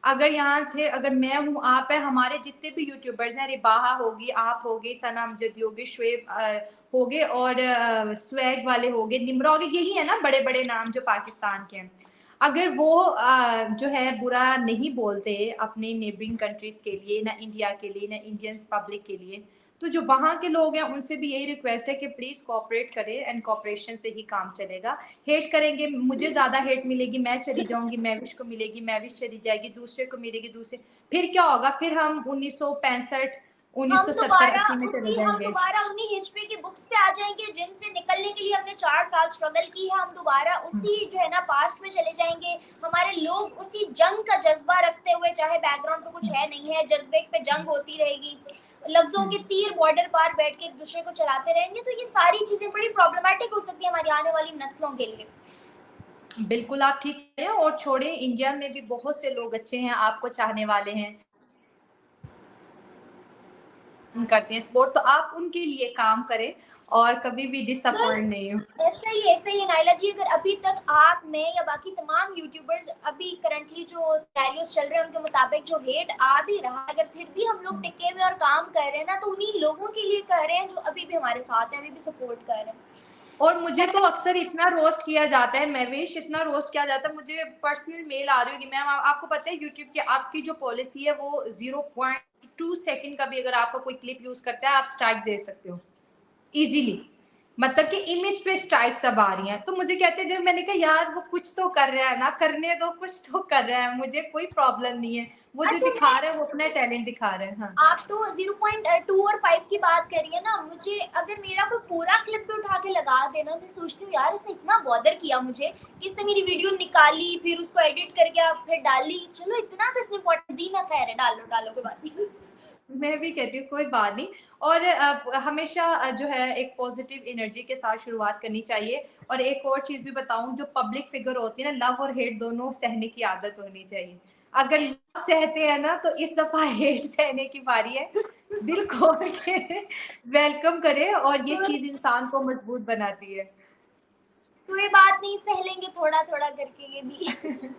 अगर यहाँ से, अगर मैं हूँ, आप है, हमारे जितने भी यूट्यूबर्स हैं, रिबाहा होगी, आप होगी, सना अमजदी होगी, शुएब हो गए, और स्वैग वाले हो गए, निम्रा हो गए, यही है ना बड़े बड़े नाम जो पाकिस्तान के हैं। अगर वो जो है बुरा नहीं बोलते अपने नेबरिंग कंट्रीज के लिए, ना इंडिया के लिए, ना इंडियंस पब्लिक के लिए, तो जो वहाँ के लोग हैं उनसे भी यही रिक्वेस्ट है कि प्लीज़ कोऑपरेट करें, एंड कोऑपरेशन से ही काम चलेगा। हेट करेंगे, मुझे ज़्यादा हेट मिलेगी, मैं चली जाऊंगी, महविश को मिलेगी, महविश चली जाएगी, दूसरे को मिलेगी, दूसरे, फिर क्या होगा, फिर हम 1965 1970 80 में चले हम जाएंगे। दोबारा उन्हीं हिस्ट्री की बुक्स पे आ जाएंगे जिनसे निकलने के लिए हमने 4 साल स्ट्रगल की है। हम दोबारा उसी जो है ना पास्ट में चले जाएंगे। हमारे लोग उसी जंग का जज्बा रखते हुए, चाहे बैकग्राउंड पे कुछ है नहीं है, जज्बे पे जंग होती रहेगी, लफ्जों के तीर बॉर्डर पार बैठ के एक दूसरे को चलाते रहेंगे, तो ये सारी चीजें बड़ी प्रॉब्लमेटिक हो सकती है हमारी आने वाली नस्लों के लिए। बिल्कुल आप ठीक है, और छोड़े, इंडिया में भी बहुत से लोग अच्छे हैं, आपको चाहने वाले हैं, करते हैं सपोर्ट, तो आप उनके लिए काम करें और कभी भी डिसअपॉइंट नहीं हो। ऐसा ही है नाइला जी। अगर अभी तक आप, मैं या बाकी तमाम यूट्यूबर्स अभी करंटली जो सिनेरियोस चल रहे हैं उनके मुताबिक जो हेट आ भी रहा है, अगर फिर भी हम लोग टिके हुए और काम कर रहे हैं ना, तो उन्हीं लोगों के लिए कर रहे हैं जो अभी भी हमारे साथ हैं, अभी भी सपोर्ट कर रहे हैं। और मुझे तो अक्सर इतना रोस्ट किया जाता है, महवेश, इतना रोस्ट किया जाता है, मुझे पर्सनल मेल आ रही होगी मैम, आपको पता है यूट्यूब की आपकी जो पॉलिसी है वो 0.2 सेकंड का भी अगर आपका कोई क्लिप यूज करता है आप स्ट्राइक दे सकते हो इजीली। मतलब कि इमेज पे स्ट्राइक सब आ रही हैं, तो मुझे कहते हैं, मैंने कहा यार वो कुछ तो कर रहा है ना, करने दो, कुछ तो कर रहा है, मुझे कोई प्रॉब्लम नहीं है, वो जो अच्छा, दिखा रहा है वो अपना टैलेंट दिखा रहा है। हाँ आप तो 0.2 और 5 की बात करिए ना, मुझे अगर मेरा कोई पूरा क्लिप भी उठा के लगा देना, मैं सोचती हूँ यार इसने इतना बॉदर किया मुझे, इसने मेरी वीडियो निकाली, फिर उसको एडिट करके आप फिर डाली, चलो इतना तो इसने इम्पोर्टेंस दी ना, खैर है, डालो डालो, कोई बात नहीं। मैं भी कहती हूँ कोई बात नहीं। और हमेशा जो है एक पॉजिटिव एनर्जी के साथ शुरुआत करनी चाहिए। और एक और चीज़ भी बताऊँ, जो पब्लिक फिगर होती है ना, लव और हेट दोनों सहने की आदत होनी चाहिए। अगर लव सहते हैं ना, तो इस दफ़ा हेट सहने की बारी है। दिल खोल के वेलकम करें, और ये चीज़ इंसान को मजबूत बनाती है। कोई बात नहीं, सह लेंगे थोड़ा थोड़ा करके ये भी।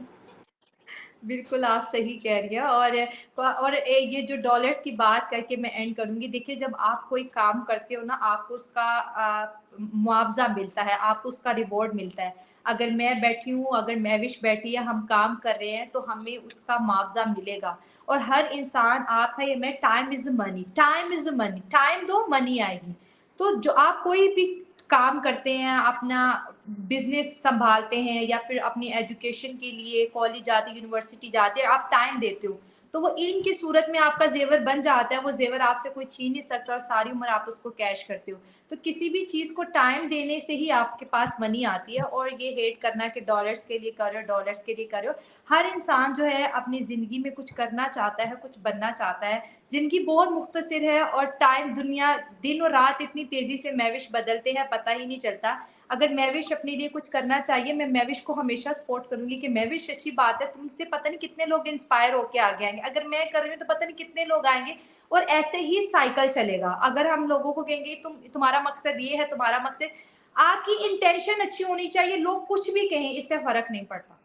बिल्कुल, आप सही कह रही हैं। और ये जो डॉलर्स की बात करके मैं एंड करूँगी। देखिए, जब आप कोई काम करते हो ना, आपको उसका मुआवज़ा मिलता है, आपको उसका रिवॉर्ड मिलता है। अगर मैं बैठी हूँ, अगर महविश बैठी है, हम काम कर रहे हैं, तो हमें उसका मुआवज़ा मिलेगा। और हर इंसान, आप है या मैं, time is money, time is money, time दो, मनी आएगी। तो जो आप कोई भी काम करते हैं, अपना बिज़नेस सँभालते हैं या फिर अपनी एजुकेशन के लिए कॉलेज जाते हैं, यूनिवर्सिटी जाते हैं, आप टाइम देते हो, तो वो इल्म की सूरत में आपका ज़ेवर बन जाता है, वो ज़ेवर आपसे कोई छीन नहीं सकता और सारी उम्र आप उसको कैश करते हो। तो किसी भी चीज़ को टाइम देने से ही आपके पास मनी आती है। और ये हेट करना कि डॉलर्स के लिए कर रहे हो, डॉलर्स के लिए कर रहे हो, हर इंसान जो है अपनी ज़िंदगी में कुछ करना चाहता है, कुछ बनना चाहता है। ज़िंदगी बहुत मुख्तसर है और टाइम, दुनिया दिन और रात इतनी तेज़ी से महविश बदलते हैं, पता ही नहीं चलता। अगर महविश अपने लिए कुछ करना चाहिए, मैं महविश को हमेशा सपोर्ट करूँगी कि महविश, अच्छी बात है, तुमसे पता नहीं कितने लोग इंस्पायर होके आगे आएँगे। अगर मैं कर रही हूँ तो पता नहीं कितने लोग आएँगे और ऐसे ही साइकिल चलेगा। अगर हम लोगों को कहेंगे तुम्हारा मकसद ये है, तुम्हारा मकसद, आपकी इंटेंशन अच्छी होनी चाहिए, लोग कुछ भी कहें, इससे फ़र्क नहीं पड़ता।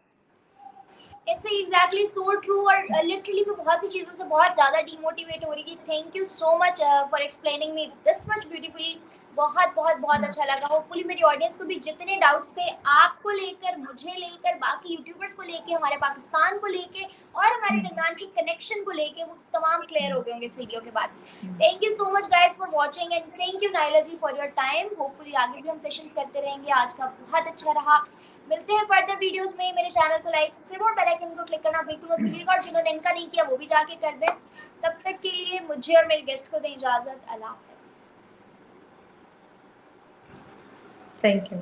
ऐसे एग्जैक्टली सो ट्रू। और लिटरली मैं बहुत सी चीज़ों से बहुत ज़्यादा डिमोटिवेट हो रही थी। Thank you so much for explaining me this much beautifully. बहुत बहुत बहुत हुँ, अच्छा लगा। होपफुली मेरी ऑडियंस को भी जितने डाउट्स थे आपको लेकर, मुझे लेकर, बाकी यूट्यूबर्स को लेके, हमारे पाकिस्तान को लेके और हमारे हुँ, दरमियान की कनेक्शन को लेके, वो तमाम क्लियर हो गए होंगे इस वीडियो के बाद। हुँ। Thank you so much guys for watching and thank you Naila ji for your time. Hopefully आगे भी हम सेशंस करते रहेंगे। आज का बहुत अच्छा रहा। मिलते हैं फर्दर वीडियोस में। मेरे चैनल को लाइक, सब्सक्राइब और बेल आइकन को क्लिक करना बिल्कुल मत भूलिएगा। और जिन्होंने इनका नहीं किया वो भी जाके कर दें। तब तक के लिए मुझे और मेरे गेस्ट को दें इजाजत। अल्लाह हाफिज। Thank you.